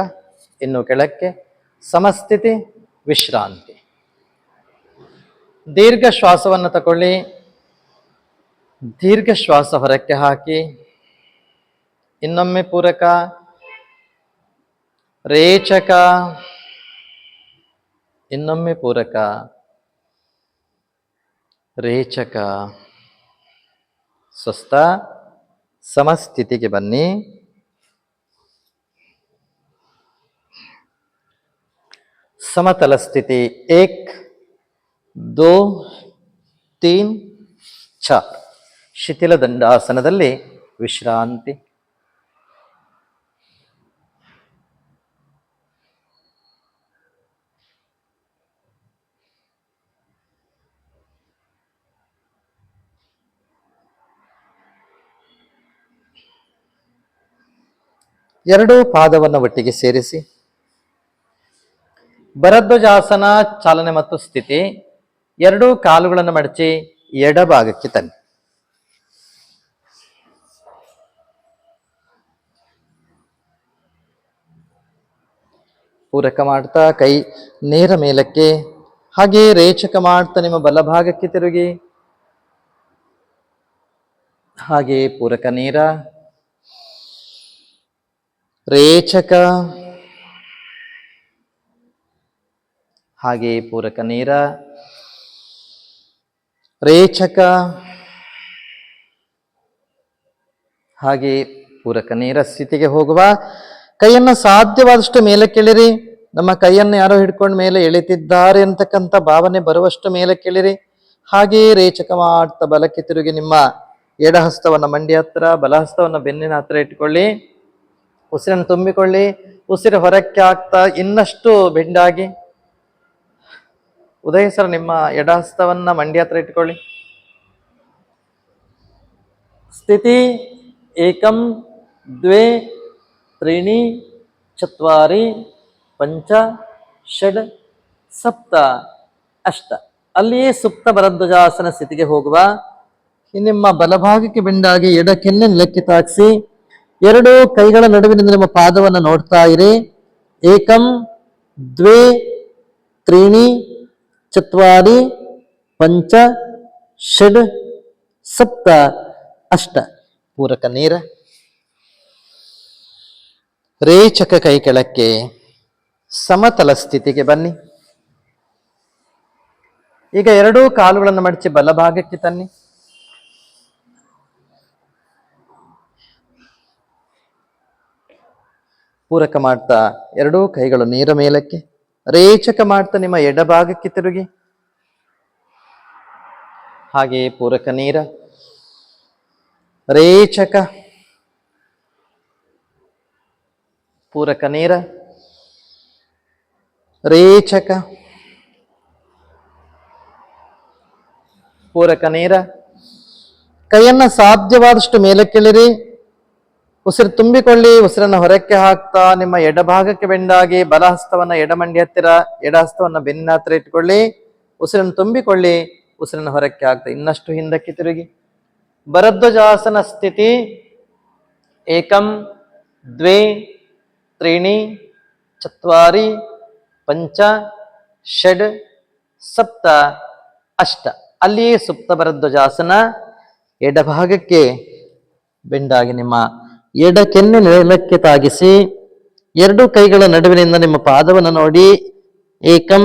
ಇನ್ನು ಕೆಳಕ್ಕೆ. ಸಮಸ್ಥಿತಿ, ವಿಶ್ರಾಂತಿ. ದೀರ್ಘ ಶ್ವಾಸವನ್ನು ತಗೊಳ್ಳಿ. ದೀರ್ಘ ಶ್ವಾಸ ಹೊರಕ್ಕೆ ಹಾಕಿ. ಇನ್ನೊಮ್ಮೆ ಪೂರಕ, ರೇಚಕ, ಇನ್ನೊಮ್ಮೆ ಪೂರಕ, ರೇಚಕ. ಸ್ವಸ್ಥ. ಸಮಸ್ಥಿತಿಗೆ ಬನ್ನಿ. ಸಮತಲ ಸ್ಥಿತಿ. 1 2 3 4. ಶಿಥಿಲ ದಂಡಾಸನದಲ್ಲಿ ವಿಶ್ರಾಂತಿ. ಎರಡೂ ಪಾದವನ್ನು ಒಟ್ಟಿಗೆ ಸೇರಿಸಿ. ಭರದ್ವಾಜಾಸನ ಚಾಲನೆ ಮತ್ತು ಸ್ಥಿತಿ. ಎರಡೂ ಕಾಲುಗಳನ್ನು ಮಡಚಿ ಎಡಭಾಗಕ್ಕೆ ತನ್ನಿ. ಪೂರಕ ಮಾಡ್ತಾ ಕೈ ನೇರ ಮೇಲಕ್ಕೆ, ಹಾಗೆ ರೇಚಕ ಮಾಡ್ತಾ ನಿಮ್ಮ ಬಲಭಾಗಕ್ಕೆ ತಿರುಗಿ. ಹಾಗೆ ಪೂರಕ ನೇರ, ರೇಚಕ, ಹಾಗೆ ಪೂರಕ ನೇರ, ರೇಚಕ, ಹಾಗೆ ಪೂರಕ ನೇರ ಸ್ಥಿತಿಗೆ ಹೋಗುವ. ಕೈಯನ್ನು ಸಾಧ್ಯವಾದಷ್ಟು ಮೇಲಕ್ಕೆಳಿರಿ. ನಮ್ಮ ಕೈಯನ್ನು ಯಾರೋ ಹಿಡ್ಕೊಂಡು ಮೇಲೆ ಎಳಿತಿದ್ದಾರೆ ಅಂತಕ್ಕಂಥ ಭಾವನೆ ಬರುವಷ್ಟು ಮೇಲಕ್ಕೆಳಿರಿ. ಹಾಗೆಯೇ ರೇಚಕ ಮಾಡ್ತಾ ಬಲಕ್ಕೆ ತಿರುಗಿ ನಿಮ್ಮ ಎಡಹಸ್ತವನ್ನು ಮಂಡಿ ಹತ್ರ, ಬಲಹಸ್ತವನ್ನು ಬೆನ್ನಿನ ಹತ್ರ ಇಟ್ಕೊಳ್ಳಿ. ಉಸಿರನ್ನು ತುಂಬಿಕೊಳ್ಳಿ. ಉಸಿರು ಹೊರಕ್ಕೆ ಹಾಕ್ತಾ ಇನ್ನಷ್ಟು ಬೆಂಡಾಗಿ. ಉದಯ ಸರ್, ನಿಮ್ಮ ಎಡಹಸ್ತವನ್ನ ಮಂಡಿ ಹತ್ರ ಇಟ್ಕೊಳ್ಳಿ. ಸ್ಥಿತಿ. ಏಕಂ ದ್ವೇ ತ್ರೀಣಿ ಚತ್ವಾರಿ ಪಂಚ ಷಡ್ ಸಪ್ತ ಅಷ್ಟ. ಅಲ್ಲಿಯೇ ಸುಪ್ತ ಭರದ್ವಾಜಾಸನ ಸ್ಥಿತಿಗೆ ಹೋಗುವ. ನಿಮ್ಮ ಬಲಭಾಗಕ್ಕೆ ಬೆಂಡಾಗಿ ಎಡ ಕೆನ್ನೆ ನೆಲಕ್ಕೆ ತಾಗಿಸಿ. ಎರಡು ಕೈಗಳ ನಡುವಿನಿಂದ ನಿಮ್ಮ ಪಾದವನ್ನು ನೋಡ್ತಾ ಇರಿ. ಏಕಂ ದ್ವೇ ತ್ರೀಣಿ ಚತ್ವಾರಿ ಪಂಚ ಷಡ್ ಸಪ್ತ ಅಷ್ಟ. ಪೂರಕ ನೇರ. ರೇಚಕ ಕೈ ಕೆಳಕ್ಕೆ. ಸಮತಲ ಸ್ಥಿತಿಗೆ ಬನ್ನಿ. ಈಗ ಎರಡೂ ಕಾಲುಗಳನ್ನು ಮಡಚಿ ಬಲಭಾಗಕ್ಕೆ ತನ್ನಿ. ಪೂರಕ ಮಾಡ್ತಾ ಎರಡೂ ಕೈಗಳು ನೇರ ಮೇಲಕ್ಕೆ. ರೇಚಕ ಮಾಡ್ತಾ ನಿಮ್ಮ ಎಡಭಾಗಕ್ಕೆ ತಿರುಗಿ. ಹಾಗೆ ಪೂರಕ ನೇರ, ರೇಚಕ, ಪೂರಕ ನೇರ, ರೇಚಕ, ಪೂರಕ ನೇರ. ಕೈಯನ್ನ ಸಾಧ್ಯವಾದಷ್ಟು ಮೇಲಕ್ಕೆಳಿರಿ. ಉಸಿರು ತುಂಬಿಕೊಳ್ಳಿ. ಉಸಿರನ್ನು ಹೊರಕ್ಕೆ ಹಾಕ್ತಾ ನಿಮ್ಮ ಎಡಭಾಗಕ್ಕೆ ಬೆಂಡಾಗಿ ಬಲಹಸ್ತವನ್ನ ಎಡಮಂಡಿ ಹತ್ತಿರ, ಎಡಹಸ್ತವನ್ನ ಬೆನ್ನಿನ ಹತ್ತಿರ ಇಟ್ಕೊಳ್ಳಿ. ಉಸಿರನ್ನು ತುಂಬಿಕೊಳ್ಳಿ. ಉಸಿರನ್ನು ಹೊರಕ್ಕೆ ಹಾಕ್ತಾ ಇನ್ನಷ್ಟು ಹಿಂದಕ್ಕೆ ತಿರುಗಿ. ಭರದ್ವಾಜಾಸನ ಸ್ಥಿತಿ. ಏಕಂ ದ್ವೇ ತ್ರೀಣಿ ಚತ್ವಾರಿ ಪಂಚ ಷಡ್ ಸಪ್ತ ಅಷ್ಟ. ಅಲ್ಲಿಯೇ ಸುಪ್ತ ಭರದ್ವಾಜಾಸನ. ಎಡಭಾಗಕ್ಕೆ ಬೆಂಡಾಗಿ ನಿಮ್ಮ ಎಡ ಕೆನ್ನೆ ನೆಲಕ್ಕೆ ತಾಗಿಸಿ. ಎರಡು ಕೈಗಳ ನಡುವಿನಿಂದ ನಿಮ್ಮ ಪಾದವನ್ನು ನೋಡಿ. ಏಕಂ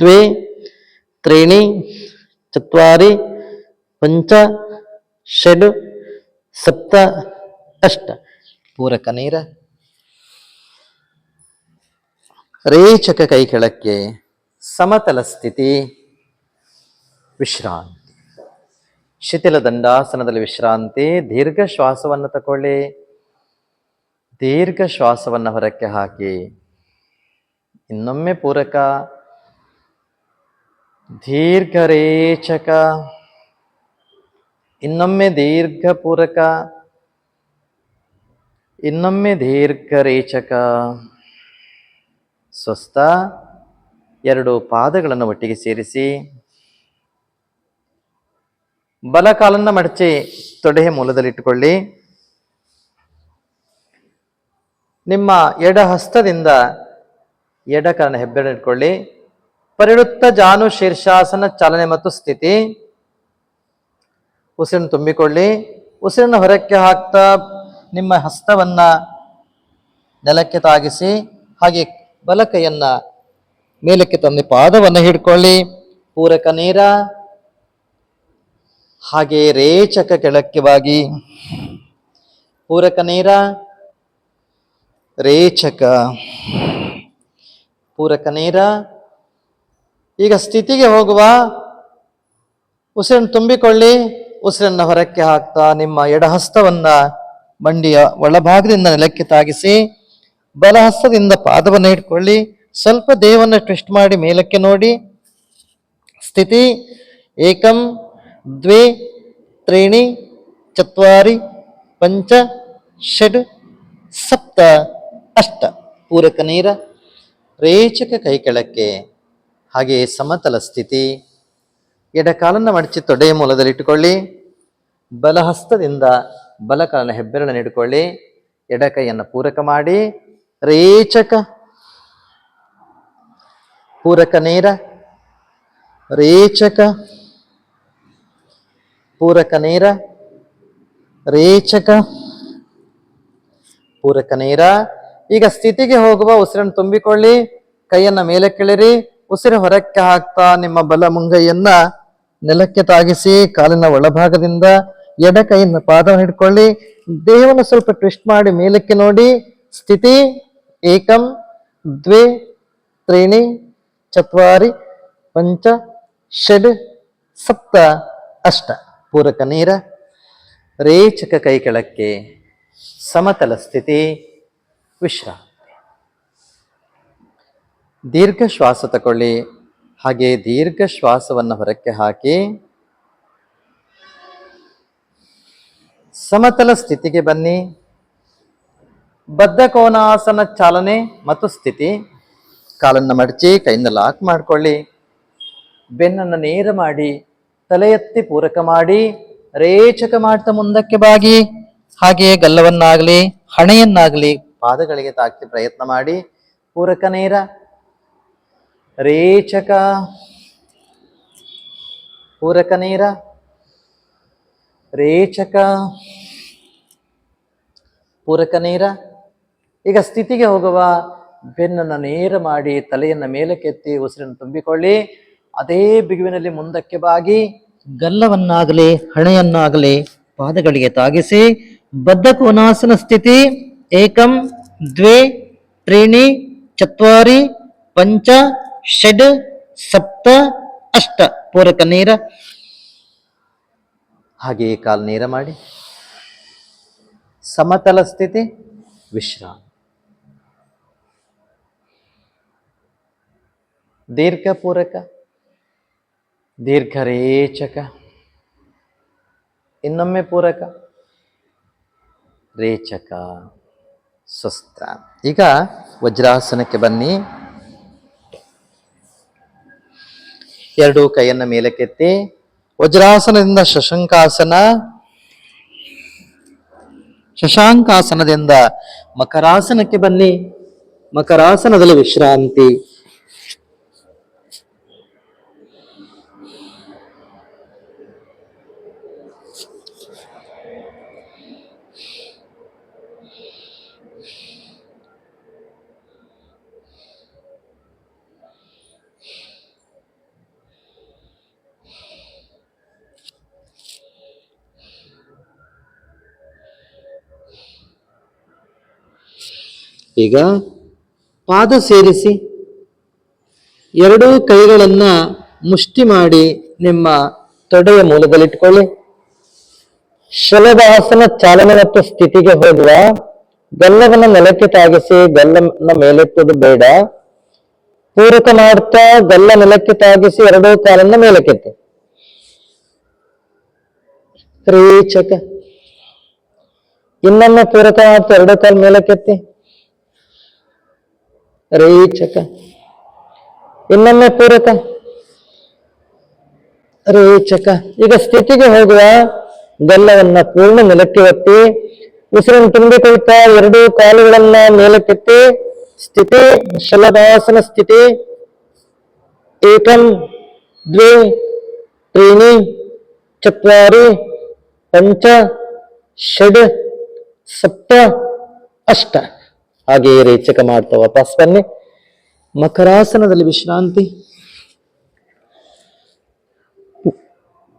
ದ್ವೇ ತ್ರೀಣಿ ಚತ್ವಾರಿ ಪಂಚ ಷಡ್ ಸಪ್ತ ಅಷ್ಟ. ಪೂರಕ ನೇರ. ರೇಚಕ ಕೈ ಕೆಳಕ್ಕೆ. ಸಮತಲ ಸ್ಥಿತಿ, ವಿಶ್ರಾಂತಿ. ಶಿಥಿಲ ದಂಡಾಸನದಲ್ಲಿ ವಿಶ್ರಾಂತಿ. ದೀರ್ಘ ಶ್ವಾಸವನ್ನು ತಗೊಳ್ಳಿ. ದೀರ್ಘ ಶ್ವಾಸವನ್ನು ಹೊರಕ್ಕೆ ಹಾಕಿ. ಇನ್ನೊಮ್ಮೆ ಪೂರಕ. ದೀರ್ಘ ರೇಚಕ. ಇನ್ನೊಮ್ಮೆ ದೀರ್ಘ ಪೂರಕ. ಇನ್ನೊಮ್ಮೆ ದೀರ್ಘ ರೇಚಕ. ಸ್ವಸ್ಥ. ಎರಡು ಪಾದಗಳನ್ನು ಒಟ್ಟಿಗೆ ಸೇರಿಸಿ. ಬಲ ಕಾಲನ್ನು ಮಡಚಿ ತೊಡೆಯ ಮೂಲದಲ್ಲಿಟ್ಟುಕೊಳ್ಳಿ. ನಿಮ್ಮ ಎಡ ಹಸ್ತದಿಂದ ಎಡ ಕಾಲನ ಹೆಬ್ಬೆರಳು ಇಟ್ಕೊಳ್ಳಿ. ಪರಿವೃತ್ತ ಜಾನು ಶೀರ್ಷಾಸನ ಚಾಲನೆ ಮತ್ತು ಸ್ಥಿತಿ. ಉಸಿರನ್ನು ತುಂಬಿಕೊಳ್ಳಿ. ಉಸಿರನ್ನು ಹೊರಕ್ಕೆ ಹಾಕ್ತಾ ನಿಮ್ಮ ಹಸ್ತವನ್ನ ನೆಲಕ್ಕೆ ತಾಗಿಸಿ, ಹಾಗೆ ಬಲ ಕೈಯನ್ನ ಮೇಲಕ್ಕೆ ತಂದು ಪಾದವನ್ನು ಹಿಡ್ಕೊಳ್ಳಿ. ಪೂರಕ ನೇರ, ಹಾಗೆ ರೇಚಕ ಕೆಳಕ್ಕೆ ಬಾಗಿ. ಪೂರಕ ನೇರ, ರೇಚಕ, ಪೂರಕ ನೇರ. ಈಗ ಸ್ಥಿತಿಗೆ ಹೋಗುವ. ಉಸಿರನ್ನು ತುಂಬಿಕೊಳ್ಳಿ. ಉಸಿರನ್ನು ಹೊರಕ್ಕೆ ಹಾಕ್ತಾ ನಿಮ್ಮ ಎಡಹಸ್ತವನ್ನ ಮಂಡಿಯ ಒಳಭಾಗದಿಂದ ನೆಲಕ್ಕೆ ತಾಗಿಸಿ, ಬಲಹಸ್ತದಿಂದ ಪಾದವನ್ನು ಇಟ್ಕೊಳ್ಳಿ. ಸ್ವಲ್ಪ ದೇಹವನ್ನು ಟ್ವಿಸ್ಟ್ ಮಾಡಿ ಮೇಲಕ್ಕೆ ನೋಡಿ. ಸ್ಥಿತಿ ಏಕಂ ದ್ವೇ ತ್ರೀಣಿ ಚತ್ವಾರಿ ಪಂಚ ಷಡ್ ಸಪ್ತ ಅಷ್ಟ. ಪೂರಕ ನೇರ, ರೇಚಕ ಕೈ ಕೆಳಕ್ಕೆ, ಹಾಗೆ ಸಮತಲ ಸ್ಥಿತಿ. ಎಡಕಾಲನ್ನು ಮಡಚಿ ತೊಡೆಯ ಮೂಲದಲ್ಲಿ ಇಟ್ಟುಕೊಳ್ಳಿ. ಬಲಹಸ್ತದಿಂದ ಬಲಕಾಲನ ಹೆಬ್ಬೆರಳನ್ನು ಇಟ್ಕೊಳ್ಳಿ. ಎಡಕೈಯನ್ನು ಪೂರಕ ಮಾಡಿ. ರೇಚಕ, ಪೂರಕ ನೇರ, ರೇಚಕ, ಪೂರಕ ನೇರ, ರೇಚಕ, ಪೂರಕ ನೇರ. ಈಗ ಸ್ಥಿತಿಗೆ ಹೋಗುವ. ಉಸಿರನ್ನು ತುಂಬಿಕೊಳ್ಳಿ. ಕೈಯನ್ನ ಮೇಲೆ ಕೆಳಿರಿ. ಉಸಿರು ಹೊರಕ್ಕೆ ಹಾಕ್ತಾ ನಿಮ್ಮ ಬಲ ಮುಂಗೈಯನ್ನ ನೆಲಕ್ಕೆ ತಾಗಿಸಿ, ಕಾಲಿನ ಒಳಭಾಗದಿಂದ ಎಡ ಕೈಯಿಂದ ಪಾದವನ್ನು ಹಿಡ್ಕೊಳ್ಳಿ. ದೇಹವನ್ನು ಸ್ವಲ್ಪ ಟ್ವಿಸ್ಟ್ ಮಾಡಿ ಮೇಲಕ್ಕೆ ನೋಡಿ. ಸ್ಥಿತಿ ಏಕಂ ದ್ವೇ ತ್ರೀಣಿ ಚತ್ವಾರಿ ಪಂಚ ಷಡ್ ಸಪ್ತ ಅಷ್ಟ. ಪೂರಕ ನೇರ, ರೇಚಕ ಕೈ ಕೆಳಕ್ಕೆ, ಸಮತಲ ಸ್ಥಿತಿ, ವಿಶ್ರಾಂತಿ. ದೀರ್ಘ ಶ್ವಾಸ ತಗೊಳ್ಳಿ. ಹಾಗೆ ದೀರ್ಘ ಶ್ವಾಸವನ್ನು ಹೊರಕ್ಕೆ ಹಾಕಿ ಸಮತಲ ಸ್ಥಿತಿಗೆ ಬನ್ನಿ. ಬದ್ಧ ಕೋನಾಸನ ಚಾಲನೆ ಮತ್ತು ಸ್ಥಿತಿ. ಕಾಲನ್ನು ಮಡಚಿ ಕೈಯಿಂದ ಲಾಕ್ ಮಾಡಿಕೊಳ್ಳಿ. ಬೆನ್ನನ್ನು ನೇರ ಮಾಡಿ, ತಲೆ ಎತ್ತಿ ಪೂರಕ ಮಾಡಿ, ರೇಚಕ ಮಾಡ್ತಾ ಮುಂದಕ್ಕೆ ಬಾಗಿ. ಹಾಗೆಯೇ ಗಲ್ಲವನ್ನಾಗಲಿ ಹಣೆಯನ್ನಾಗಲಿ ಪಾದಗಳಿಗೆ ತಾಕಿ ಪ್ರಯತ್ನ ಮಾಡಿ. ಪೂರಕ ನೇರ, ರೇಚಕ, ಪೂರಕ ನೇರ, ರೇಚಕ, ಪೂರಕ ನೇರ. ಈಗ ಸ್ಥಿತಿಗೆ ಹೋಗುವ. ಬೆನ್ನನ್ನು ನೇರ ಮಾಡಿ, ತಲೆಯನ್ನು ಮೇಲಕ್ಕೆತ್ತಿ ಉಸಿರನ್ನು ತುಂಬಿಕೊಳ್ಳಿ. ಅದೇ ಬಿಗುವಿನಲ್ಲಿ ಮುಂದಕ್ಕೆ ಬಾಗಿ, ಗಲ್ಲವನ್ನಾಗಲಿ ಹಣೆಯನ್ನಾಗಲಿ ಪಾದಗಳಿಗೆ ತಾಗಿಸಿ. ಬದ್ಧ ಕೋನಾಸನ ಸ್ಥಿತಿ. ಏಕಂ ದ್ವೇ ತ್ರೀಣಿ ಚತ್ವಾರಿ ಪಂಚ ಷಡ್ ಸಪ್ತ ಅಷ್ಟ. ಪೂರಕ ನೇರ, ಹಾಗೆಯೇ ಕಾಲು ನೇರ ಮಾಡಿ. ಸಮತಲ ಸ್ಥಿತಿ, ವಿಶ್ರಾಂತಿ. ದೀರ್ಘ ಪೂರಕ, ದೀರ್ಘ ರೇಚಕ, ಇನ್ನೊಮ್ಮೆ ಪೂರಕ, ರೇಚಕ, ಸ್ವಸ್ಥ. ಈಗ ವಜ್ರಾಸನಕ್ಕೆ ಬನ್ನಿ. ಎರಡು ಕೈಯನ್ನು ಮೇಲಕ್ಕೆತ್ತಿ ವಜ್ರಾಸನದಿಂದ ಶಶಾಂಕಾಸನ, ಶಶಾಂಕಾಸನದಿಂದ ಮಕರಾಸನಕ್ಕೆ ಬನ್ನಿ. ಮಕರಾಸನದಲ್ಲಿ ವಿಶ್ರಾಂತಿ. ಈಗ ಪಾದ ಸೇರಿಸಿ ಎರಡೂ ಕೈಗಳನ್ನ ಮುಷ್ಟಿ ಮಾಡಿ ನಿಮ್ಮ ತೊಡೆಯ ಮೂಲದಲ್ಲಿಟ್ಕೊಳ್ಳಿ. ಶಲಭಾಸನ ಚಾಲನೆ ಮತ್ತು ಸ್ಥಿತಿಗೆ ಹೋಗುವ. ಗಲ್ಲವನ್ನು ನೆಲಕ್ಕೆ ತಾಗಿಸಿ ಗಲ್ಲನ ಮೇಲೆತ್ತುವುದು ಬೇಡ. ಪೂರಕ ಮಾಡ್ತಾ ಗಲ್ಲ ನೆಲಕ್ಕೆ ತಾಗಿಸಿ ಎರಡೂ ಕಾಲನ್ನ ಮೇಲಕ್ಕೆತ್ತಿ. ರೇಚಕ. ಇನ್ನೊಮ್ಮೆ ಪೂರಕ ಮಾಡ್ತಾ ಎರಡೂ ಕಾಲು ಮೇಲಕ್ಕೆತ್ತಿ. ರೇಚಕ. ಇನ್ನೊಮ್ಮೆ ಪೂರಕ. ರೇಚಕ. ಈಗ ಸ್ಥಿತಿಗೆ ಹೋಗುವ. ಗಲ್ಲವನ್ನ ಪೂರ್ಣ ನೆಲಕ್ಕೆ ಒತ್ತಿ ಉಸಿರನ್ನು ತುಂಬಿಕೊಳ್ತಾ ಎರಡೂ ಕಾಲುಗಳನ್ನ ಮೇಲಕ್ಕೆತ್ತಿ. ಸ್ಥಿತಿ ಶಲಭಾಸನ ಸ್ಥಿತಿ. ಏಕಂ ದ್ವೇ ತ್ರೀಣಿ ಚತ್ವಾರಿ ಪಂಚ ಷಡ್ ಸಪ್ತ ಅಷ್ಟ. ಹಾಗೆಯೇ ರೇಚಕ ಮಾಡ್ತಾ ವಾಪಸ್ ಬನ್ನಿ. ಮಕರಾಸನದಲ್ಲಿ ವಿಶ್ರಾಂತಿ.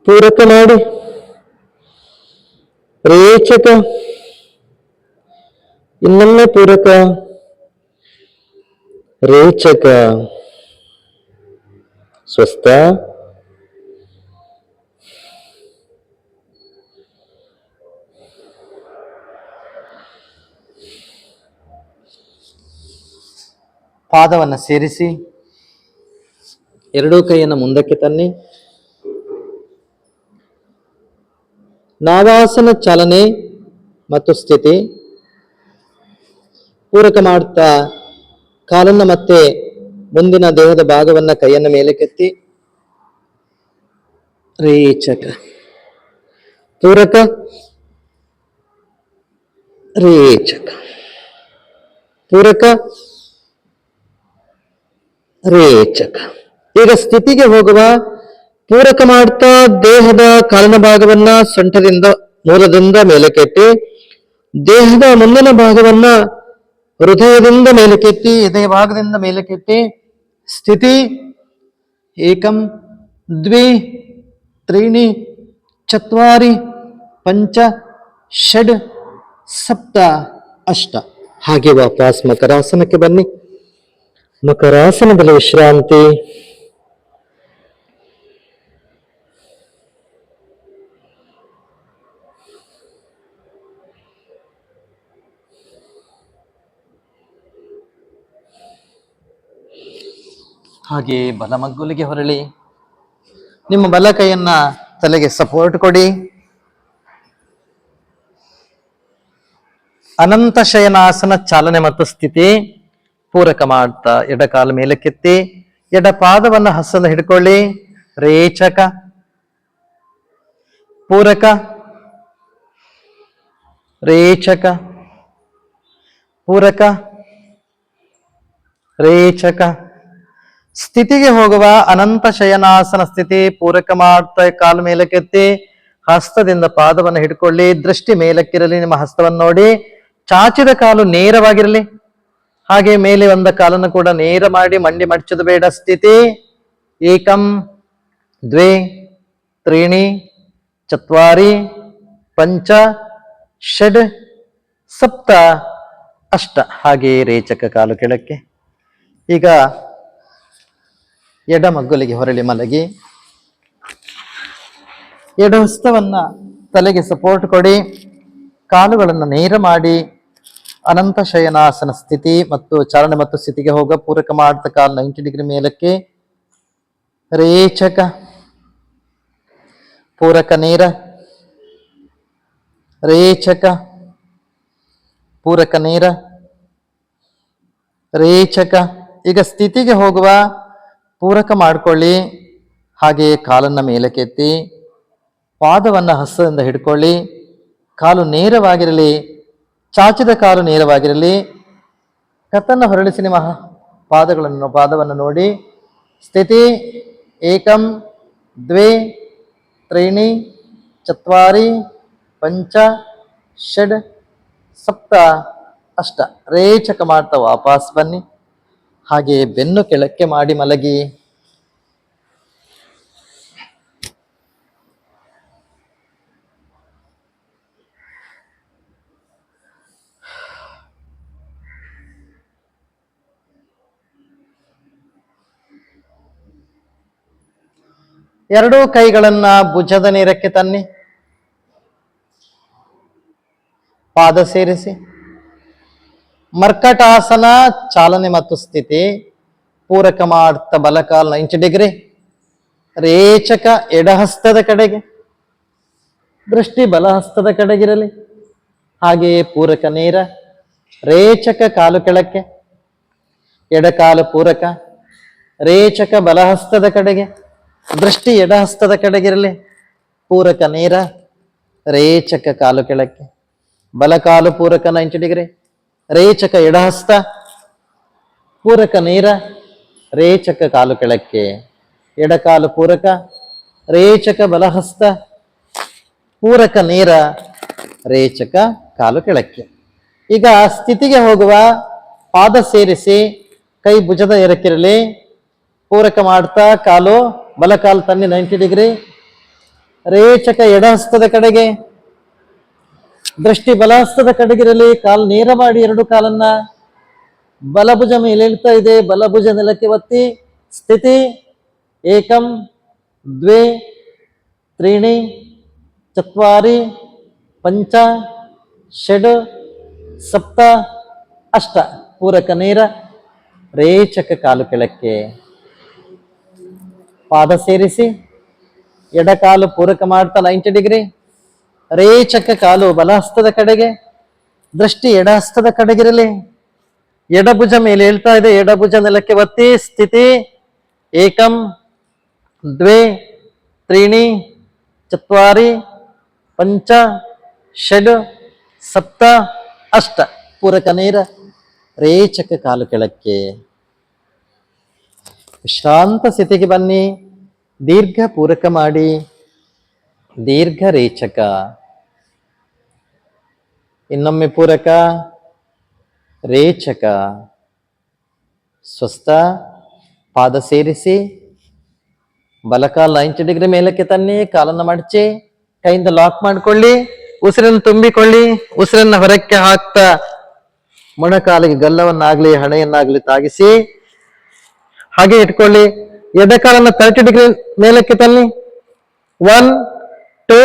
ಪೂರಕ ಮಾಡಿ. ರೇಚಕ. ಇನ್ನೊಮ್ಮೆ ಪೂರಕ. ರೇಚಕ. ಸ್ವಸ್ಥ. ಪಾದವನ್ನು ಸೇರಿಸಿ ಎರಡೂ ಕೈಯನ್ನು ಮುಂದಕ್ಕೆ ತನ್ನಿ. ನಾವಾಸನ ಚಾಲನೆ ಮತ್ತು ಸ್ಥಿತಿ. ಪೂರಕ ಮಾಡ್ತಾ ಕಾಲನ್ನ ಮತ್ತೆ ಮುಂದಿನ ದೇಹದ ಭಾಗವನ್ನ ಕೈಯನ್ನು ಮೇಲಕ್ಕೆತ್ತಿ. ರೇಚಕ. ಪೂರಕ. ರೇಚಕ. ಪೂರಕ. ರೇಚಕ. ಈಗ ಸ್ಥಿತಿಗೆ ಹೋಗುವ. ಪೂರಕ ಮಾಡ್ತಾ ದೇಹದ ಕಾಲಿನ ಭಾಗವನ್ನ ಸೊಂಟದಿಂದ ಮೂಲದಿಂದ ಮೇಲಕ್ಕೆತ್ತಿ. ದೇಹದ ಮುಂದಿನ ಭಾಗವನ್ನ ಹೃದಯದಿಂದ ಮೇಲಕ್ಕೆತ್ತಿ ಎದೆಯ ಭಾಗದಿಂದ ಮೇಲಕ್ಕೆತ್ತಿ. ಸ್ಥಿತಿ ಏಕಂ ದ್ವಿ ತ್ರೀಣಿ ಚತ್ವಾರಿ ಪಂಚ ಷಡ್ ಸಪ್ತ ಅಷ್ಟ. ಹಾಗೆ ವಾಪಸ್ ಮಕರಾಸನಕ್ಕೆ ಬನ್ನಿ. ಮಕರಾಸನದಲ್ಲಿ ವಿಶ್ರಾಂತಿ. ಹಾಗೆ ಬಲಮಗ್ಗುಲಿಗೆ ಹೊರಳಿ ನಿಮ್ಮ ಬಲ ಕೈಯನ್ನ ತಲೆಗೆ ಸಪೋರ್ಟ್ ಕೊಡಿ. ಅನಂತ ಶಯನಾಸನ ಚಾಲನೆ ಮತ್ತು ಸ್ಥಿತಿ. ಪೂರಕ ಮಾಡ್ತಾ ಎಡಕಾಲು ಮೇಲಕ್ಕೆತ್ತಿ ಎಡ ಪಾದವನ್ನ ಹಸ್ತದ ಹಿಡ್ಕೊಳ್ಳಿ. ರೇಚಕ. ಪೂರಕ. ರೇಚಕ. ಪೂರಕ. ರೇಚಕ. ಸ್ಥಿತಿಗೆ ಹೋಗುವ. ಅನಂತ ಶಯನಾಸನ ಸ್ಥಿತಿ. ಪೂರಕ ಮಾಡ್ತಾ ಕಾಲು ಮೇಲಕ್ಕೆತ್ತಿ ಹಸ್ತದಿಂದ ಪಾದವನ್ನು ಹಿಡ್ಕೊಳ್ಳಿ. ದೃಷ್ಟಿ ಮೇಲಕ್ಕಿರಲಿ. ನಿಮ್ಮ ಹಸ್ತವನ್ನು ನೋಡಿ. ಚಾಚಿದ ಕಾಲು ನೇರವಾಗಿರಲಿ. ಹಾಗೆ ಮೇಲೆ ಒಂದ ಕಾಲನ್ನು ಕೂಡ ನೇರ ಮಾಡಿ ಮಂಡಿ ಮಡಚೋದು ಬೇಡ. ಸ್ಥಿತಿ ಏಕಂ ದ್ವೇ ತ್ರೀಣಿ ಚತ್ವಾರಿ ಪಂಚ ಷಡ್ ಸಪ್ತ ಅಷ್ಟ. ಹಾಗೆ ರೇಚಕ ಕಾಲು ಕೆಳಕ್ಕೆ. ಈಗ ಎಡ ಮಗ್ಗುಲಿಗೆ ಹೊರಳಿ ಮಲಗಿ ಎಡ ಹಸ್ತವನ್ನ ತಲೆಗೆ ಸಪೋರ್ಟ್ ಕೊಡಿ. ಕಾಲುಗಳನ್ನು ನೇರ ಮಾಡಿ ಅನಂತ ಶಯನಾಸನ ಸ್ಥಿತಿ ಮತ್ತು ಚಾಲನೆ ಮತ್ತು ಸ್ಥಿತಿಗೆ ಹೋಗ. ಪೂರಕ ಮಾಡ್ತಾ ಕಾಲು 90 ಡಿಗ್ರಿ ಮೇಲಕ್ಕೆ. ರೇಚಕ. ಪೂರಕ ನೇರ. ರೇಚಕ. ಪೂರಕ ನೇರ. ರೇಚಕ. ಈಗ ಸ್ಥಿತಿಗೆ ಹೋಗುವ. ಪೂರಕ ಮಾಡ್ಕೊಳ್ಳಿ. ಹಾಗೆ ಕಾಲನ್ನ ಮೇಲಕ್ಕೆತ್ತಿ ಪಾದವನ್ನ ಹಸ್ತದಿಂದ ಹಿಡ್ಕೊಳ್ಳಿ. ಕಾಲು ನೇರವಾಗಿರಲಿ. ಚಾಚಿದ ಕಾಲು ನೇರವಾಗಿರಲಿ. ಕತ್ತನ್ನು ಹೊರಳಿಸಿ ನಿಮ್ಮ ಪಾದವನ್ನು ನೋಡಿ. ಸ್ಥಿತಿ ಏಕಂ ದ್ವೇ ತ್ರೀಣಿ ಚತ್ವಾರಿ ಪಂಚ ಷಡ್ ಸಪ್ತ ಅಷ್ಟ. ರೇಚಕ ಮಾಡ್ತಾ ವಾಪಸ್ ಬನ್ನಿ. ಹಾಗೆ ಬೆನ್ನು ಕೆಳಕ್ಕೆ ಮಾಡಿ ಮಲಗಿ. ಎರಡೂ ಕೈಗಳನ್ನ ಭುಜದ ನೇರಕ್ಕೆ ತನ್ನಿ. ಪಾದ ಸೇರಿಸಿ. ಮರ್ಕಟಾಸನ ಚಾಲನೆ ಮತ್ತು ಸ್ಥಿತಿ. ಪೂರಕ ಮಾಡ್ತಾ ಬಲಕಾಲ್ 90 ಡಿಗ್ರಿ. ರೇಚಕ ಎಡಹಸ್ತದ ಕಡೆಗೆ, ದೃಷ್ಟಿ ಬಲಹಸ್ತದ ಕಡೆಗಿರಲಿ. ಹಾಗೆಯೇ ಪೂರಕ ನೇರ. ರೇಚಕ ಕಾಲು ಕೆಳಕ್ಕೆ, ಎಡಕಾಲು ಪೂರಕ. ರೇಚಕ ಬಲಹಸ್ತದ ಕಡೆಗೆ, ದೃಷ್ಟಿ ಎಡಹಸ್ತದ ಕಡೆಗಿರಲಿ. ಪೂರಕ ನೇರ. ರೇಚಕ ಕಾಲು ಕೆಳಕ್ಕೆ, ಬಲಕಾಲು ಪೂರಕ 90 ಡಿಗ್ರಿ. ರೇಚಕ ಎಡಹಸ್ತ, ಪೂರಕ ನೇರ. ರೇಚಕ ಕಾಲು ಕೆಳಕ್ಕೆ, ಎಡಕಾಲು ಪೂರಕ. ರೇಚಕ ಬಲಹಸ್ತ, ಪೂರಕ ನೇರ. ರೇಚಕ ಕಾಲು ಕೆಳಕ್ಕೆ. ಈಗ ಸ್ಥಿತಿಗೆ ಹೋಗುವ. ಪಾದ ಸೇರಿಸಿ, ಕೈ ಭುಜದ ಎರಕ್ಕಿರಲಿ. ಪೂರಕ ಮಾಡ್ತಾ ಕಾಲು ಬಲಕಾಲು ತನ್ನಿ 90 ಡಿಗ್ರಿ. ರೇಚಕ ಎಡಹಸ್ತದ ಕಡೆಗೆ, ದೃಷ್ಟಿ ಬಲಹಸ್ತದ ಕಡೆಗಿರಲಿ. ಕಾಲು ನೇರ ಮಾಡಿ ಎರಡು ಕಾಲನ್ನ. ಬಲಭುಜ ಮೇಲೆ ಇಳ್ತಾ ಇದೆ, ಬಲಭುಜ ನೆಲಕ್ಕೆ ಒತ್ತಿ. ಸ್ಥಿತಿ. ಏಕಂ ದ್ವೇ ತ್ರೀಣಿ ಚತ್ವಾರಿ ಪಂಚ ಷಡ್ ಸಪ್ತ ಅಷ್ಟ. ಪೂರಕ ನೇರ. ರೇಚಕ ಕಾಲು ಕೆಳಕ್ಕೆ. ಪಾದ ಸೇರಿಸಿ, ಎಡಕಾಲು ಪೂರಕ ಮಾಡ್ತಾ 90 ಡಿಗ್ರಿ. ರೇಚಕ ಕಾಲು ಬಲಹಸ್ತದ ಕಡೆಗೆ, ದೃಷ್ಟಿ ಎಡಹಸ್ತದ ಕಡೆಗಿರಲಿ. ಎಡಭುಜ ಮೇಲೆ ಹೇಳ್ತಾ ಇದೆ, ಎಡಭುಜ ನೆಲಕ್ಕೆ ಒತ್ತಿ. ಸ್ಥಿತಿ. ಏಕಂ ದ್ವೇ ತ್ರೀಣಿ ಚತ್ವಾರಿ ಪಂಚ ಷಡ್ ಸಪ್ತ ಅಷ್ಟ. ಪೂರಕ ನೇರ. ರೇಚಕ ಕಾಲು ಕೆಳಕ್ಕೆ. ವಿಶ್ರಾಂತ ಸ್ಥಿತಿಗೆ ಬನ್ನಿ. ದೀರ್ಘ ಪೂರಕ ಮಾಡಿ. ದೀರ್ಘ ರೇಚಕ. ಇನ್ನೊಮ್ಮೆ ಪೂರಕ. ರೇಚಕ. ಸ್ವಸ್ಥ. ಪಾದ ಸೇರಿಸಿ, ಬಲಕಾಲ್ 90 ಡಿಗ್ರಿ ಮೇಲಕ್ಕೆ ತನ್ನಿ. ಕಾಲನ್ನು ಮಡಚಿ, ಕೈಯಿಂದ ಲಾಕ್ ಮಾಡಿಕೊಳ್ಳಿ. ಉಸಿರನ್ನು ತುಂಬಿಕೊಳ್ಳಿ. ಉಸಿರನ್ನ ಹೊರಕ್ಕೆ ಹಾಕ್ತಾ ಮೊಣಕಾಲಿಗೆ ಗಲ್ಲವನ್ನಾಗ್ಲಿ ಹಣೆಯನ್ನಾಗ್ಲಿ ತಾಗಿಸಿ ಹಾಗೆ ಇಟ್ಕೊಳ್ಳಿ. ಎಡಕಾಲನ್ನ 30 ಡಿಗ್ರಿ ಮೇಲಕ್ಕೆ ತನ್ನಿ. 1 2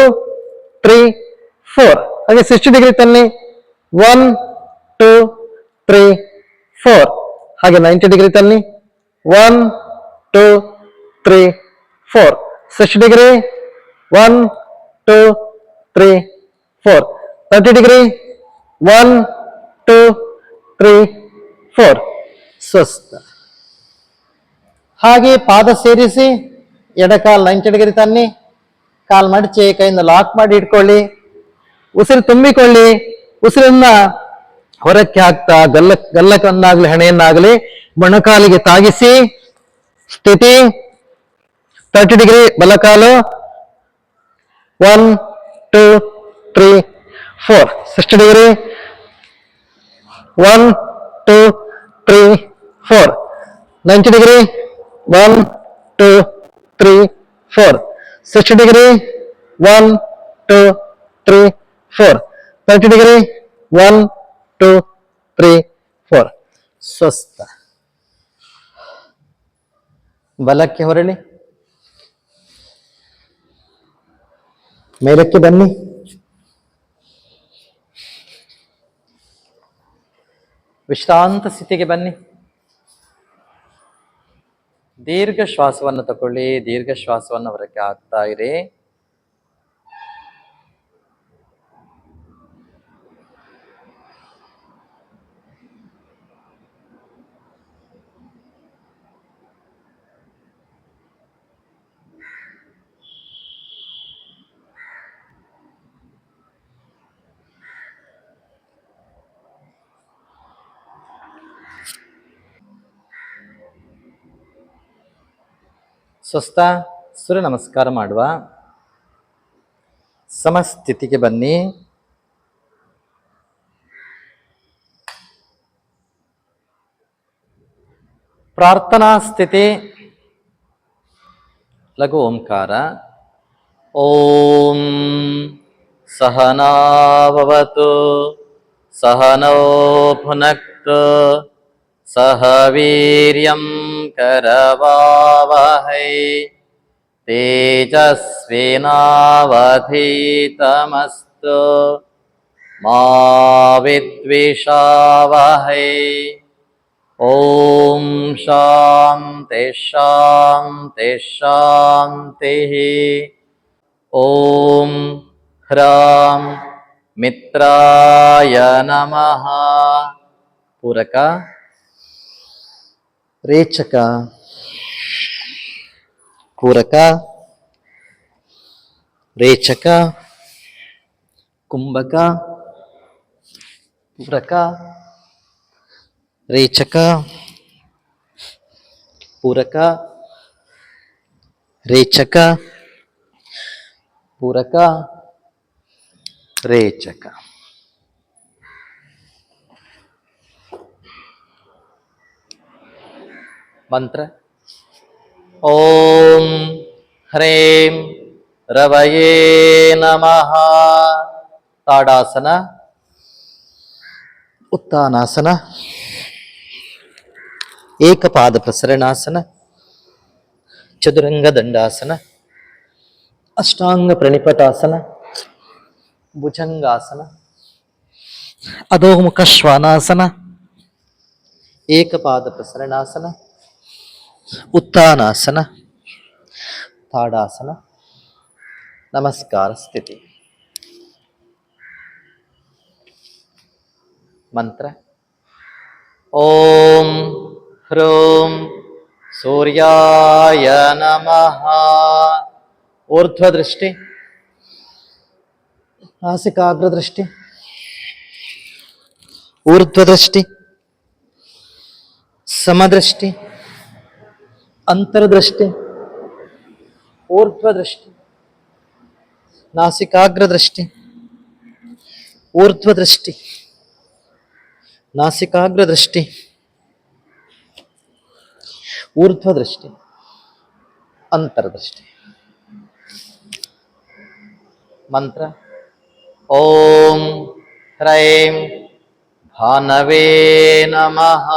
3 4. ಹಾಗೆ 60 ಡಿಗ್ರಿ ತನ್ನಿ. 1 2 3 4. ಹಾಗೆ 90 ಡಿಗ್ರಿ ತನ್ನಿ. 1 2 3 4. 60 ಡಿಗ್ರಿ. 1 2 3 4. 30 ಡಿಗ್ರಿ. 1 2 3 4. ಸ್ವಸ್ಥ. ಹಾಗೆ ಪಾದ ಸೇರಿಸಿ, ಎಡಕಾಲ್ 90 ಡಿಗ್ರಿ ತನ್ನಿ. ಕಾಲ್ ಮಡಚಿ, ಕೈಯಿಂದ ಲಾಕ್ ಮಾಡಿ ಇಟ್ಕೊಳ್ಳಿ. ಉಸಿರು ತುಂಬಿಕೊಳ್ಳಿ. ಉಸಿರನ್ನ ಹೊರಕ್ಕೆ ಹಾಕ್ತಾ ಗಲ್ಲಕನ್ನಾಗ್ಲಿ ಹಣೆಯನ್ನಾಗ್ಲಿ ಮೊಣಕಾಲಿಗೆ ತಾಗಿಸಿ. ಸ್ಥಿತಿ. 30 ಡಿಗ್ರಿ ಬಲಕಾಲು. 1 2 3 4. 60 ಡಿಗ್ರಿ. 1 2 3 4. 90 ಡಿಗ್ರಿ. 1 2 3 4. 60 ಡಿಗ್ರಿ. 1 2 3 4. 30 ಡಿಗ್ರಿ. 1 2 3 4. ಸ್ವಸ್ಥ. ಬಲಕ್ಕೆ ಹೊರಳಿ. ಮೇಲಕ್ಕೆ ಬನ್ನಿ. ವಿಶ್ರಾಂತ ಸ್ಥಿತಿಗೆ ಬನ್ನಿ. ದೀರ್ಘ ಶ್ವಾಸವನ್ನು ತಗೊಳ್ಳಿ. ದೀರ್ಘ ಶ್ವಾಸವನ್ನು ಹೊರಕ್ಕೆ ಹಾಕ್ತಾ ಇರಿ. ಸ್ವಸ್ಥ. ಸೂರ್ಯ ನಮಸ್ಕಾರ ಮಾಡುವ. ಸಮಸ್ಥಿತಿಗೆ ಬನ್ನಿ. ಪ್ರಾರ್ಥನಾ ಸ್ಥಿತಿ. ಲಘು ಓಂಕಾರ. ಓಂ ಸಹನಾ ಭವತು ಸಹನೋ ಭುನಕ್ತು ಸಹ ವೀರ್ಯಂ ಕರವಾವಹೈ तेजस्विनावधीतमस्तु मा विद्विषावहै। ॐ शान्ति शान्ति शान्तिः। ॐ ह्रां मित्राय नमः। पूरक रेचक पूरक रेचक कुंभक पूरक रेचक पूरक रेचक पूरक रेचक। मंत्र ओम ह्रीं रवये नमः। ताड़ासन उत्तानासन एक पाद प्रसरणासन चतुरंग दंडासन अष्टांग प्रणिपतासन भुजंगासन अधोमुख श्वानासन एक पाद प्रसरणासन उत्तानासन ताड़ासन नमस्कार स्थिति। मंत्र ओम ह्रूं सूर्याय नमः। ऊर्ध्व दृष्टि नासिकाग्र दृष्टि ऊर्ध्व दृष्टि समदृष्टि अंतर्दृष्टि ऊर्ध्व दृष्टि नासिकाग्र दृष्टि ऊर्ध्व दृष्टि नासिकाग्र दृष्टि ऊर्ध्व दृष्टि अंतर्दृष्टि। मंत्र ओम ह्रीं भानवे नमः।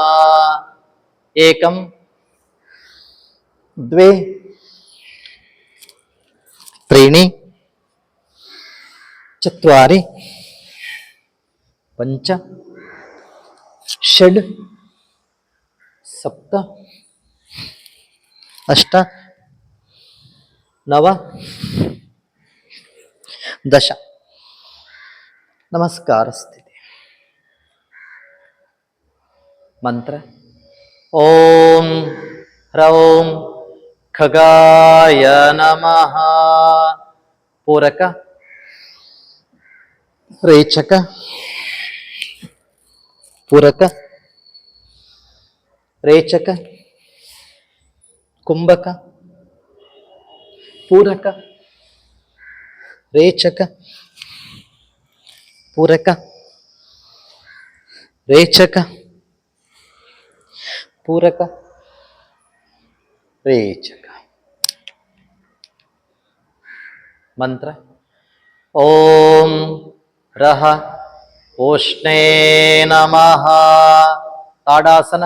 एकम द्वे त्रीणि चत्वारि पंच षड् सप्त अष्ट नव दश। नमस्कार स्थिति। मंत्र ओम ह्रौं खगाय नमः। पूरक रेचक पूरक रेचक कुंभक पूरक रेचक पूरक रेचक पूरक रेचक। मंत्र ओम रह ओष्णे नमः। ताड़ासन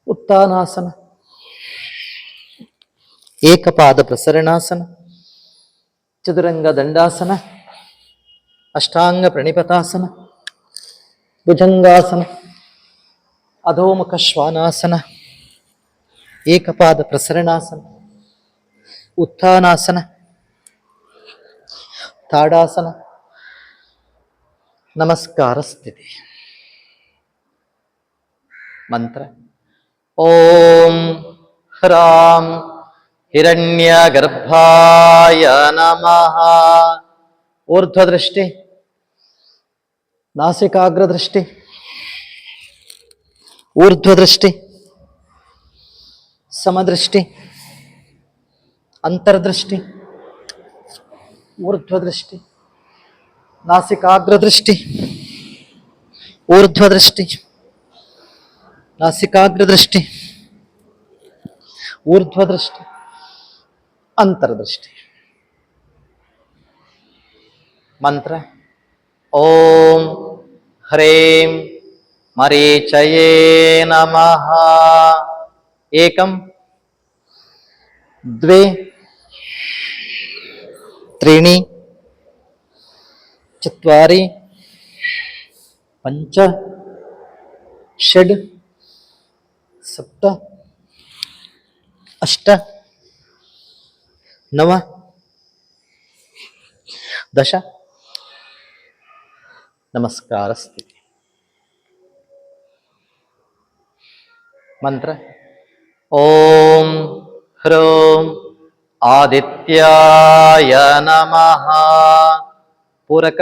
उत्तानासन एक पाद प्रसरणासन चतुरंग दंडासन अष्टांग प्रणिपतासन भुजंगासन अधोमुख श्वानासन एक पाद प्रसरणासन उत्थानासन ताड़ासन नमस्कार स्थिति। मंत्र ओम ह्रां हिरण्यगर्भाय नमः। ऊर्ध्व दृष्टि नासिकाग्र दृष्टि ऊर्ध्व दृष्टि समदृष्टि अंतर्दृष्टि ऊर्ध्व दृष्टि नासिकाग्र दृष्टि ऊर्ध्व दृष्टि नासिकाग्र दृष्टि ऊर्ध्व दृष्टि अंतर्दृष्टि। मंत्र ओम ह्रीं मरीचये नमः। एकम द्वे त्रीणि चत्वारि पञ्च षड् सप्त अष्ट नव दश नमस्कारस्थिति मंत्र ओम ह्रौं आदित्याय नमः पूरक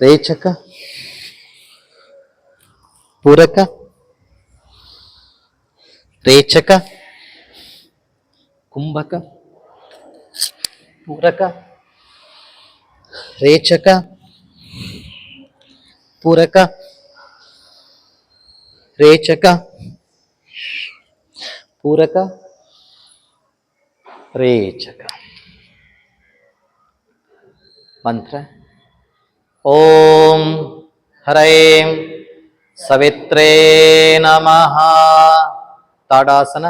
रेचक पूरक रेचक कुंभक पूरक रेचक पूरक रेचक पूरक रेचक मंत्र ओम हरैं सवित्रे नमः ताड़ासन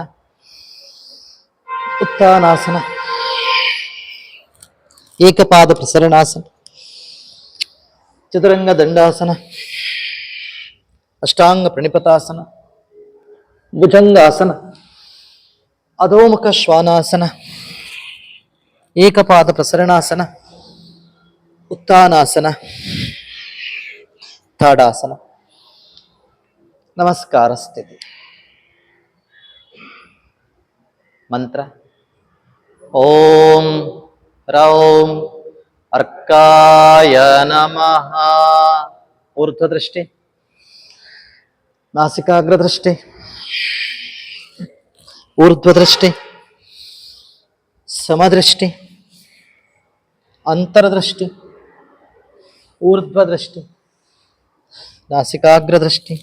उत्तानासन एकपाद प्रसरणासन चतुरंग दंडासन अष्टांग प्रणिपतासन भुजंगासन अधोमुख श्वानासन एकपाद प्रसरणासन उत्तानासन ताड़ासन नमस्कार स्थिति मंत्र ओम रौं अर्काय नमः ऊर्ध्वदृष्टि नासिकाग्रदृष्टि ऊर्ध्वदृष्टि समदृष्टि अंतरदृष्टि ऊर्ध्वदृष्टि नासिकाग्रदृष्टि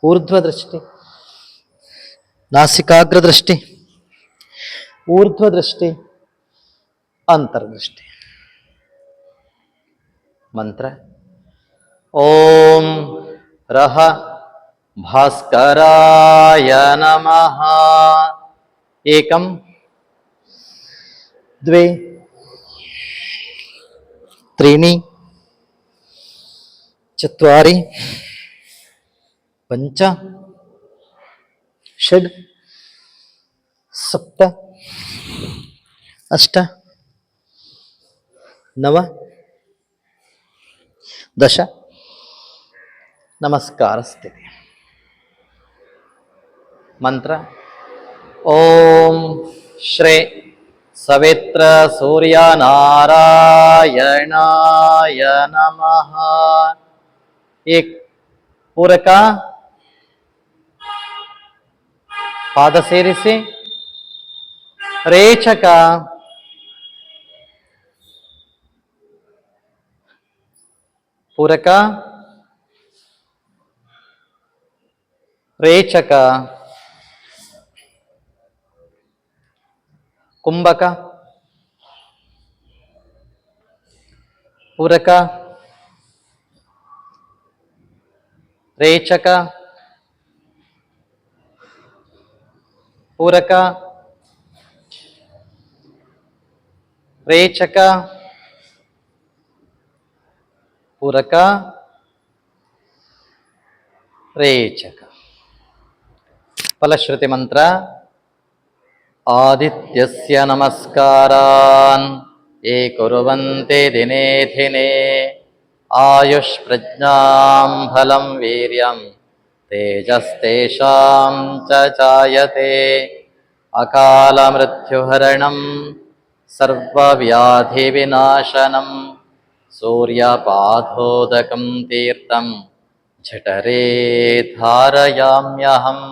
ऊर्ध्वदृष्टि नासिकाग्रदृष्टि ऊर्ध्वदृष्टि अंतर्दृष्टि मंत्र ओम रह भास्कराय नमः एकम द्वे त्रीणि चत्वारि पञ्च षड् सप्त अष्ट नव दश नमस्कार स्थिति मंत्र ओम श्री सवित्र सूर्य नारायणाय नमः एक पूरक पाद ಸೇರಿಸಿ ರೇಚಕ पूरक रेचक कुंभक पूरक रेचक पूरक रेचक पूरक रेचक फलश्रुति मंत्र आदित्यस्य नमस्कारान् ये कुर्वन्ते दिने दिने आयुष्प्रज्ञां फलं वीर्यं तेजस्तेषां च जायते अकालमृत्युहरणं सर्वव्याधिविनाशनं सूर्यपादोदकं तीर्थं झठरे धारयाम्यहम्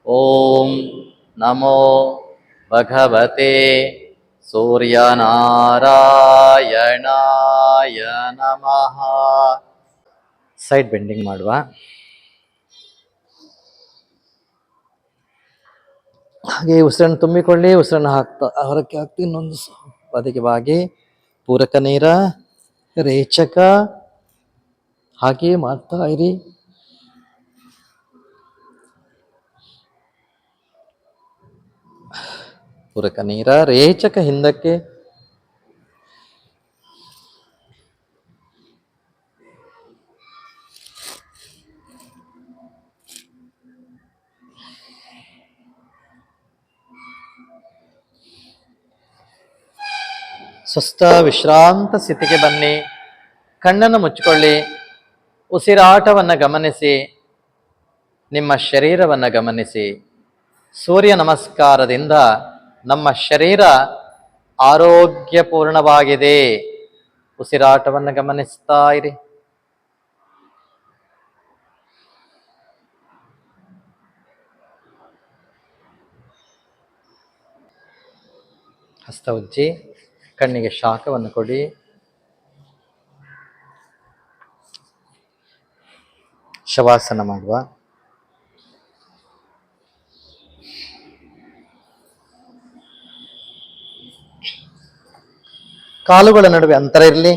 ओम नमो भगवते सूर्यनारायणाय नमः ಸೈಡ್ ಬೆಂಡಿಂಗ್ ಮಾಡುವ ಹಾಗೆ ಉಸಿರನ್ನು ತುಂಬಿಕೊಳ್ಳಿ ಉಸಿರನ್ನು ಹೊರಕ್ಕೆ ಹಾಕ್ತಿ ಇನ್ನೊಂದು ಬದಿಗೆ ಬಾಗಿ ಪೂರಕ ನೀರ ರೇಚಕ ಹಾಗೆ ಮಾಡ್ತಾ ಇರಿ ಪೂರಕ ನೀರ ರೇಚಕ ಹಿಂದಕ್ಕೆ. ಸ್ವಸ್ಥ ವಿಶ್ರಾಂತ ಸ್ಥಿತಿಗೆ ಬನ್ನಿ. ಕಣ್ಣನ್ನು ಮುಚ್ಚಿಕೊಳ್ಳಿ. ಉಸಿರಾಟವನ್ನು ಗಮನಿಸಿ. ನಿಮ್ಮ ಶರೀರವನ್ನು ಗಮನಿಸಿ. ಸೂರ್ಯ ನಮಸ್ಕಾರದಿಂದ ನಮ್ಮ ಶರೀರ ಆರೋಗ್ಯಪೂರ್ಣವಾಗಿದೆ. ಉಸಿರಾಟವನ್ನು ಗಮನಿಸ್ತಾ ಇರಿ. ಹಸ್ತ ಉಜ್ಜಿ ಕಣ್ಣಿಗೆ ಶಾಖವನ್ನು ಕೊಡಿ. ಶವಾಸನ ಮಾಡುವ. ಕಾಲುಗಳ ನಡುವೆ ಅಂತರ ಇರಲಿ.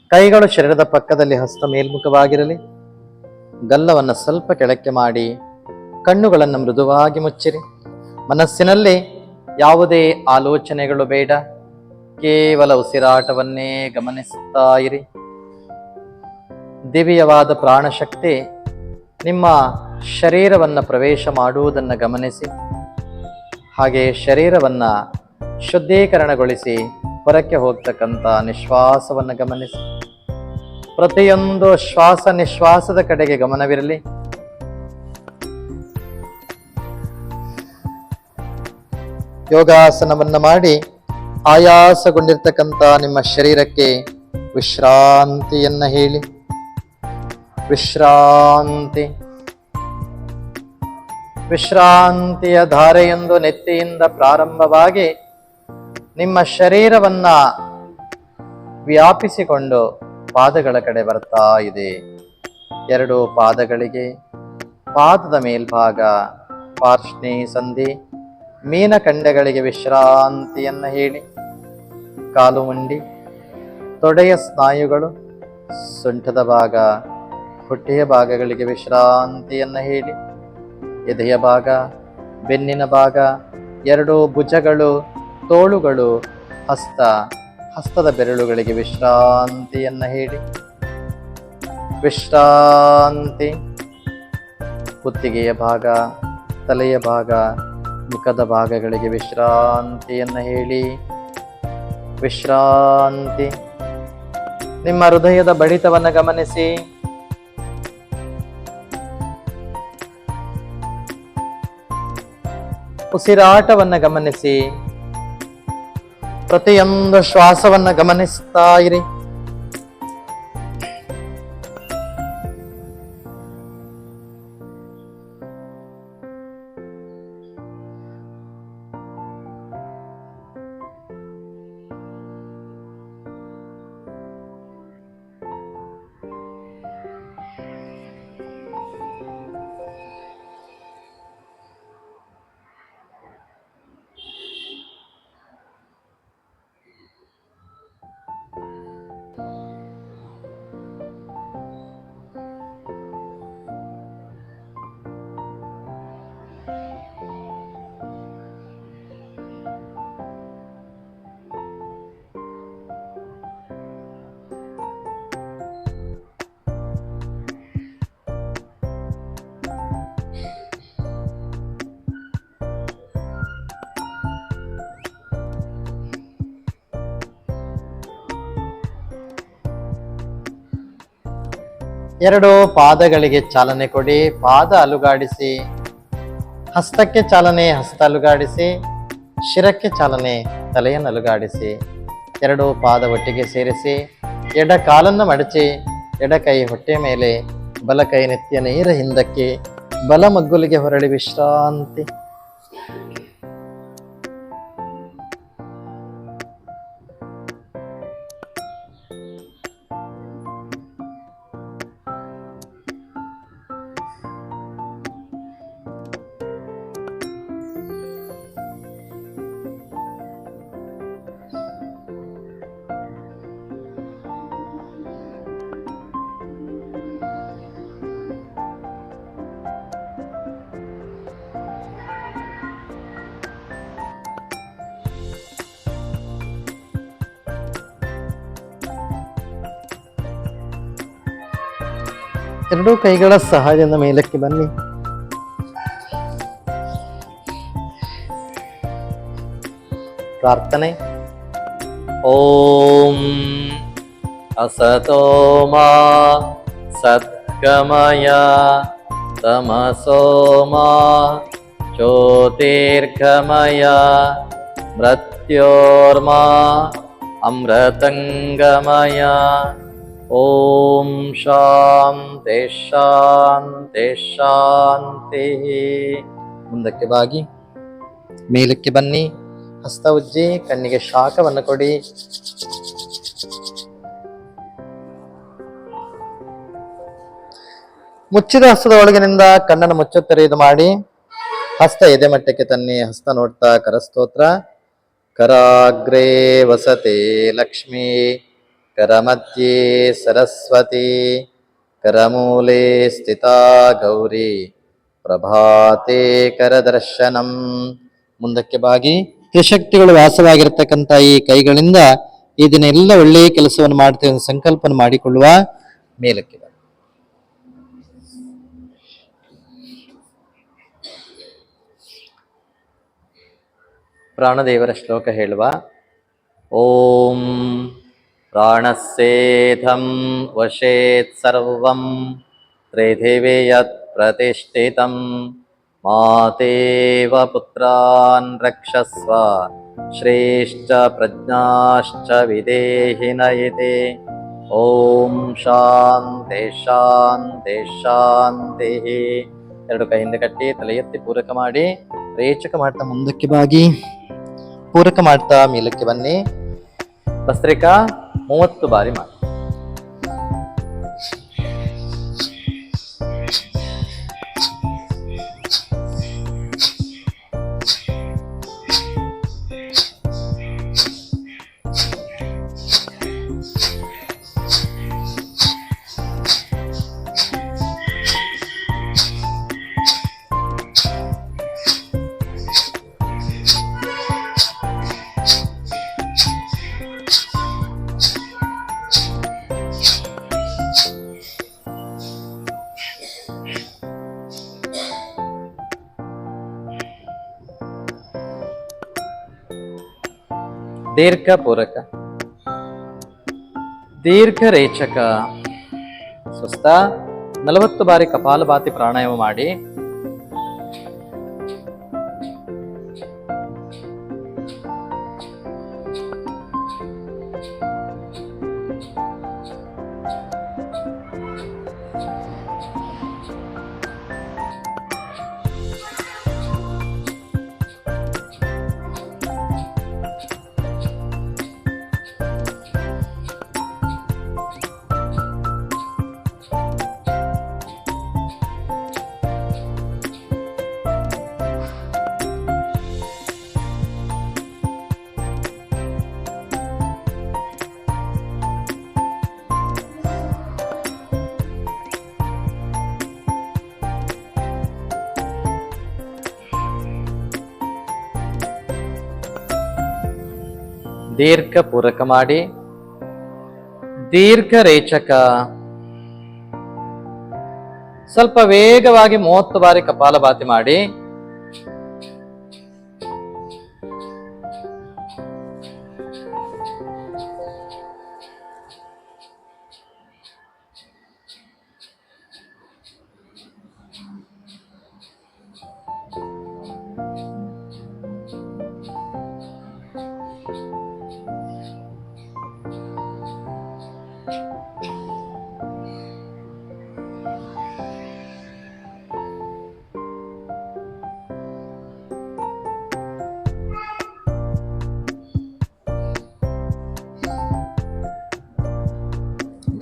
ಕೈಗಳು ಶರೀರದ ಪಕ್ಕದಲ್ಲಿ, ಹಸ್ತ ಮೇಲ್ಮುಖವಾಗಿರಲಿ. ಗಲ್ಲವನ್ನು ಸ್ವಲ್ಪ ಕೆಳಕ್ಕೆ ಮಾಡಿ ಕಣ್ಣುಗಳನ್ನು ಮೃದುವಾಗಿ ಮುಚ್ಚಿರಿ. ಮನಸ್ಸಿನಲ್ಲಿ ಯಾವುದೇ ಆಲೋಚನೆಗಳು ಬೇಡ. ಕೇವಲ ಉಸಿರಾಟವನ್ನೇ ಗಮನಿಸ್ತಾ ಇರಿ. ದಿವ್ಯವಾದ ಪ್ರಾಣಶಕ್ತಿ ನಿಮ್ಮ ಶರೀರವನ್ನು ಪ್ರವೇಶ ಮಾಡುವುದನ್ನು ಗಮನಿಸಿ. ಹಾಗೆ ಶರೀರವನ್ನು ಶುದ್ಧೀಕರಣಗೊಳಿಸಿ ಹೊರಕ್ಕೆ ಹೋಗ್ತಕ್ಕಂಥ ನಿಶ್ವಾಸವನ್ನು ಗಮನಿಸಿ. ಪ್ರತಿಯೊಂದು ಶ್ವಾಸ ನಿಶ್ವಾಸದ ಕಡೆಗೆ ಗಮನವಿರಲಿ. ಯೋಗಾಸನವನ್ನು ಮಾಡಿ ಆಯಾಸಗೊಂಡಿರ್ತಕ್ಕಂಥ ನಿಮ್ಮ ಶರೀರಕ್ಕೆ ವಿಶ್ರಾಂತಿಯನ್ನ ಹೇಳಿ. ವಿಶ್ರಾಂತಿ. ವಿಶ್ರಾಂತಿಯ ಧಾರೆಯೊಂದು ನೆತ್ತಿಯಿಂದ ಪ್ರಾರಂಭವಾಗಿ ನಿಮ್ಮ ಶರೀರವನ್ನ ವ್ಯಾಪಿಸಿಕೊಂಡು ಪಾದಗಳ ಕಡೆ ಬರ್ತಾ ಇದೆ. ಎರಡು ಪಾದಗಳಿಗೆ, ಪಾದದ ಮೇಲ್ಭಾಗ, ಪಾರ್ಶ್ನೇ ಸಂಧಿ, ಮೀನಖಂಡಗಳಿಗೆ ವಿಶ್ರಾಂತಿಯನ್ನ ಹೇಳಿ. ಕಾಲು ಮಂಡಿ, ತೊಡೆಯ ಸ್ನಾಯುಗಳು, ಸೊಂಟದ ಭಾಗ, ಹೊಟ್ಟೆಯ ಭಾಗಗಳಿಗೆ ವಿಶ್ರಾಂತಿಯನ್ನ ಹೇಳಿ. ಎದೆಯ ಭಾಗ, ಬೆನ್ನಿನ ಭಾಗ, ಎರಡು ಭುಜಗಳು, ತೋಳುಗಳು, ಹಸ್ತದ ಬೆರಳುಗಳಿಗೆ ವಿಶ್ರಾಂತಿಯನ್ನ ಹೇಳಿ. ವಿಶ್ರಾಂತಿ. ಕುತ್ತಿಗೆಯ ಭಾಗ, ತಲೆಯ ಭಾಗ, ಮುಖದ ಭಾಗಗಳಿಗೆ ವಿಶ್ರಾಂತಿಯನ್ನ ಹೇಳಿ. ವಿಶ್ರಾಂತಿ. ನಿಮ್ಮ ಹೃದಯದ ಬಡಿತವನ್ನು ಗಮನಿಸಿ. ಉಸಿರಾಟವನ್ನು ಗಮನಿಸಿ. ಪ್ರತಿಯೊಂದು ಶ್ವಾಸವನ್ನು ಗಮನಿಸ್ತಾ ಇರಿ. ಎರಡು ಪಾದಗಳಿಗೆ ಚಾಲನೆ ಕೊಡಿ. ಪಾದ ಅಲುಗಾಡಿಸಿ. ಹಸ್ತಕ್ಕೆ ಚಾಲನೆ, ಹಸ್ತ ಅಲುಗಾಡಿಸಿ. ಶಿರಕ್ಕೆ ಚಾಲನೆ, ತಲೆಯನ್ನು ಅಲುಗಾಡಿಸಿ. ಎರಡು ಪಾದ ಒಟ್ಟಿಗೆ ಸೇರಿಸಿ ಎಡ ಕಾಲನ್ನು ಮಡಚಿ, ಎಡಕೈ ಹೊಟ್ಟೆ ಮೇಲೆ, ಬಲಕೈ ನೆತ್ತಿಯ ನೇರ ಹಿಂದಕ್ಕೆ, ಬಲ ಮಗ್ಗುಲಿಗೆ ಹೊರಳಿ ವಿಶ್ರಾಂತಿ. ಎರಡೂ ಕೈಗಳ ಸಹಾಯದಿಂದ ಮೇಲಕ್ಕೆ ಬನ್ನಿ. ಪ್ರಾರ್ಥನೆ. ಓಂ ಅಸತೋ ಮಾ ಸದ್ಗಮಯ ತಮಸೋ ಮಾ ಜ್ಯೋತಿರ್ಗಮಯ ಮೃತ್ಯೋರ್ಮಾ ಅಮೃತಂಗಮಯ. ಓಂ ಶಾಂತಿ ಶಾಂತಿ ಶಾಂತಿ. ಮುಂದಕ್ಕೆ ಬಾಗಿ ಮೇಲಕ್ಕೆ ಬನ್ನಿ. ಹಸ್ತ ಉಜ್ಜಿ ಕಣ್ಣಿಗೆ ಶಾಖವನ್ನು ಕೊಡಿ. ಮುಚ್ಚಿದ ಹಸ್ತದ ಒಳಗಿನಿಂದ ಕಣ್ಣನ್ನು ಮುಚ್ಚುತ್ತೆರೆಯುವುದು ಮಾಡಿ. ಹಸ್ತ ಎದೆ ಮಟ್ಟಕ್ಕೆ ತನ್ನಿ. ಹಸ್ತ ನೋಡ್ತಾ ಕರಸ್ತೋತ್ರ. ಕರಾಗ್ರೇ ವಸತೆ ಲಕ್ಷ್ಮೀ, ಕರಮಧ್ಯೆ ಸರಸ್ವತಿ, ಕರಮೂಲೆ ಸ್ಥಿತಾ ಗೌರಿ, ಪ್ರಭಾತೆ ಕರದರ್ಶನಂ. ಮುಂದಕ್ಕೆ ಬಾಗಿ ತ್ರಿಶಕ್ತಿಗಳು ವಾಸವಾಗಿರ್ತಕ್ಕಂಥ ಈ ಕೈಗಳಿಂದ ಈ ದಿನ ಎಲ್ಲ ಒಳ್ಳೆಯ ಕೆಲಸವನ್ನು ಮಾಡ್ತೇವೆ ಎಂದು ಸಂಕಲ್ಪನ ಮಾಡಿಕೊಳ್ಳುವ. ಮೇಲಕ್ಕೆ ಬನ್ನಿ. ಪ್ರಾಣದೇವರ ಶ್ಲೋಕ ಹೇಳುವ. ಓಂ ಪ್ರಾಣಸ್ಸೇಧಂ ವಶೇತ್ ಸರ್ವಂ ತ್ರಿಧಿವಿ ಯತ್ ಪ್ರತಿಷ್ಠಿತಂ ಮಾತೇವ ಪುತ್ರಾನ್ ರಕ್ಷಸ್ವ ಶ್ರೇಷ್ಠ ಪ್ರಜ್ಞಾಶ್ಚ ವಿದೇಹಿ ನಯತೆ. ಓಂ ಶಾಂತಿ ಶಾಂತಿ ಶಾಂತಿ. ಎರಡು ಕೈ ಹಿಂದೆ ಕಟ್ಟಿ ತಲೆ ಎತ್ತಿ ಪೂರಕ ಮಾಡಿ ರೇಚಕ ಮಾಡ್ತಾ ಮುಂದಕ್ಕೆ ಬಾಗಿ ಪೂರಕ ಮಾಡ್ತಾ ಮೇಲಕ್ಕೆ ಬನ್ನಿ. ಭಸ್ತ್ರಿಕಾ 30 ಬಾರಿ ಮಾಡಿ. ದೀರ್ಘ ಪೂರಕ, ದೀರ್ಘ ರೇಚಕ. ಸ್ವಸ್ಥ 40 ಬಾರಿ ಕಪಾಲಭಾತಿ ಪ್ರಾಣಾಯಾಮ ಮಾಡಿ. ದೀರ್ಘ ಪೂರಕ ಮಾಡಿ. ದೀರ್ಘ ರೇಚಕ. ಸ್ವಲ್ಪ ವೇಗವಾಗಿ 30 ಬಾರಿ ಕಪಾಲಭಾತಿ ಮಾಡಿ.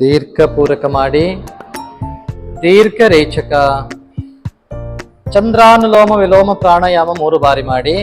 ದೀರ್ಘ ಪೂರಕ ಮಾಡಿ. ದೀರ್ಘ ರೇಚಕ. ಚಂದ್ರಾನುಲೋಮ ವಿಲೋಮ ಪ್ರಾಣಾಯಾಮ 3 ಬಾರಿ ಮಾಡಿ.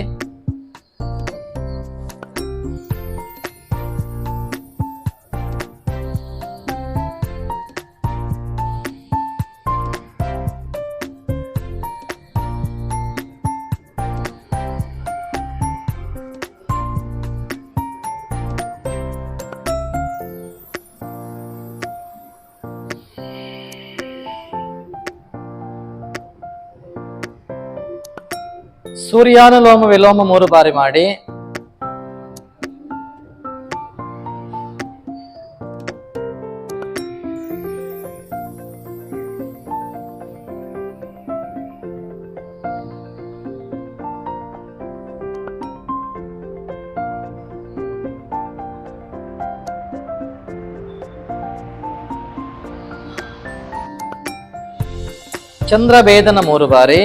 ಸೂರ್ಯಾನುಲೋಮ ವಿಲೋಮ 3 ಬಾರಿ ಮಾಡಿ. ಚಂದ್ರಭೇದನ 3 ಬಾರಿ.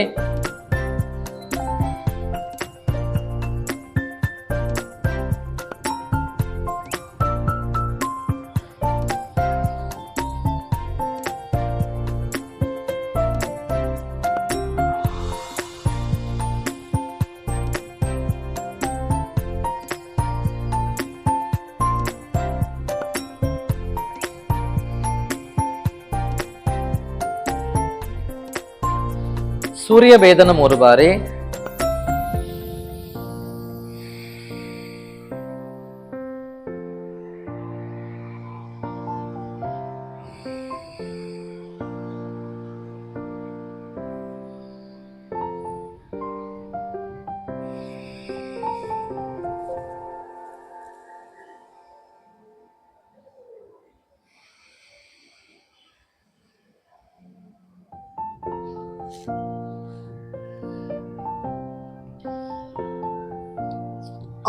ಸೂರ್ಯಭೇದನ 3 ಬಾರಿ.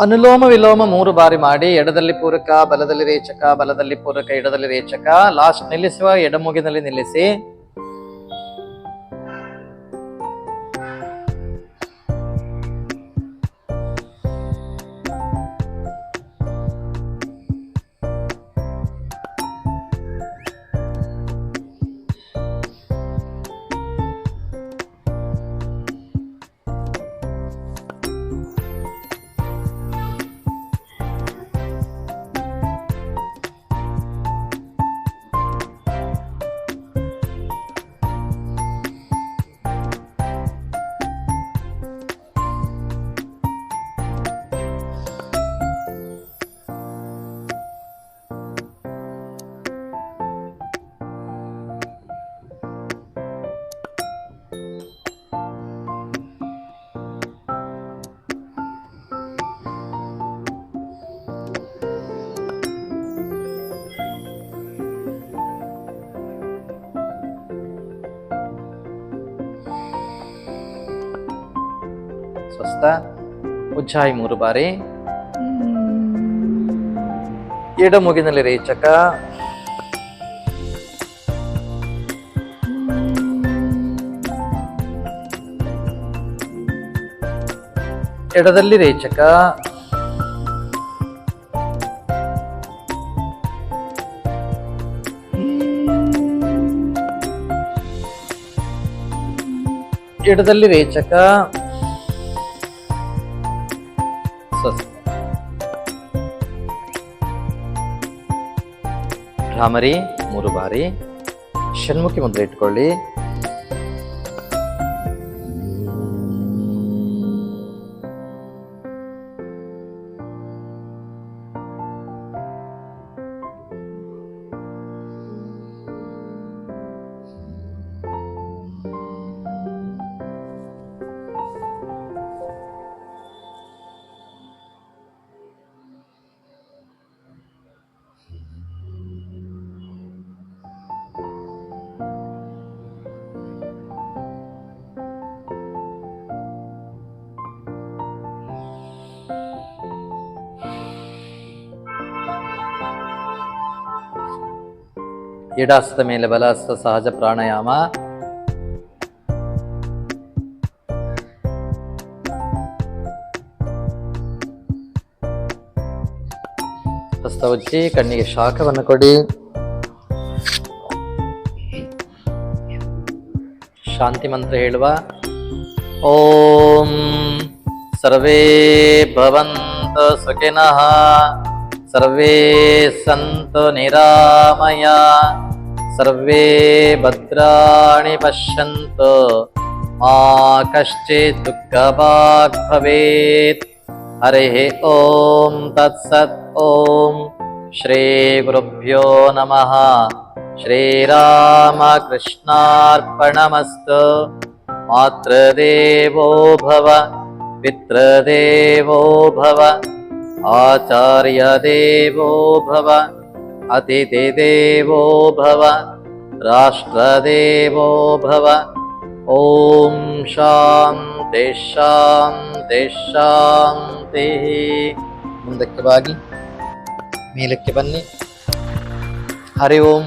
ಅನುಲೋಮ ವಿಲೋಮ 3 ಬಾರಿ ಮಾಡಿ. ಎಡದಲ್ಲಿ ಪೂರಕ, ಬಲದಲ್ಲಿ ರೇಚಕ, ಬಲದಲ್ಲಿ ಪೂರಕ, ಎಡದಲ್ಲಿ ರೇಚಕ. ಲಾಸ್ಟ್ ನಿಲ್ಲಿಸುವ ಎಡಮುಗಿನಲ್ಲಿ ನಿಲ್ಲಿಸಿ. ಸ್ವಸ್ಥ. ಉಜ್ಜಾಯಿ 3 ಬಾರಿ. ಎಡಮುಗಿನಲ್ಲಿ ರೇಚಕ, ಎಡದಲ್ಲಿ ರೇಚಕ, ಎಡದಲ್ಲಿ ರೇಚಕ. ಭ್ರಾಮರಿ 3 ಬಾರಿ. ಷಣ್ಮುಖಿ ಮುದ್ರೆ ಇಟ್ಕೊಳ್ಳಿ. ಎಡಹಸ್ತದ ಮೇಲೆ ಬಲಹಸ್ತ ಸಹಜ ಪ್ರಾಣಾಯಾಮ. ಹಸ್ತ ಉಜ್ಜಿ ಕಣ್ಣಿಗೆ ಶಾಖವನ್ನು ಕೊಡಿ. ಶಾಂತಿ ಮಂತ್ರ ಹೇಳುವ. ಓಂ ಸರ್ವೇ ಭವಂತು ಸುಖಿನಃ, ಸರ್ವೇ ಸಂತು ನಿರಾಮಯ, ಸರ್ವೇ ಭದ್ರಾಣಿ ಪಶ್ಯಂತು, ಮಾ ಕಶ್ಚಿತ್ ದುಃಖಭಾಗ್ ಭವೇತ್. ಹರಿಃ ಓಂ ತತ್ಸತ್. ಓಂ ಶ್ರೀ ಗುರುಭ್ಯೋ ನಮಃ. ಶ್ರೀರಾಮಕೃಷ್ಣಾರ್ಪಣಮಸ್ತು. ಮಾತೃದೇವೋ ಭವ, ಪಿತೃದೇವೋ ಭವ, ಆಚಾರ್ಯ ದೇವೋ ಭವ, ಅತಿಥಿ ದೇವೋ ಭವ, ರಾಷ್ಟ್ರದೇವೋ ಭವ. ಓಂ ಶಾಂತಿ ಶಾಂತಿ ಶಾಂತಿ. ಮುಂದಕ್ಕೆ ಬಾಗಿ ಮೇಲಕ್ಕೆ ಬನ್ನಿ. ಹರಿ ಓಂ.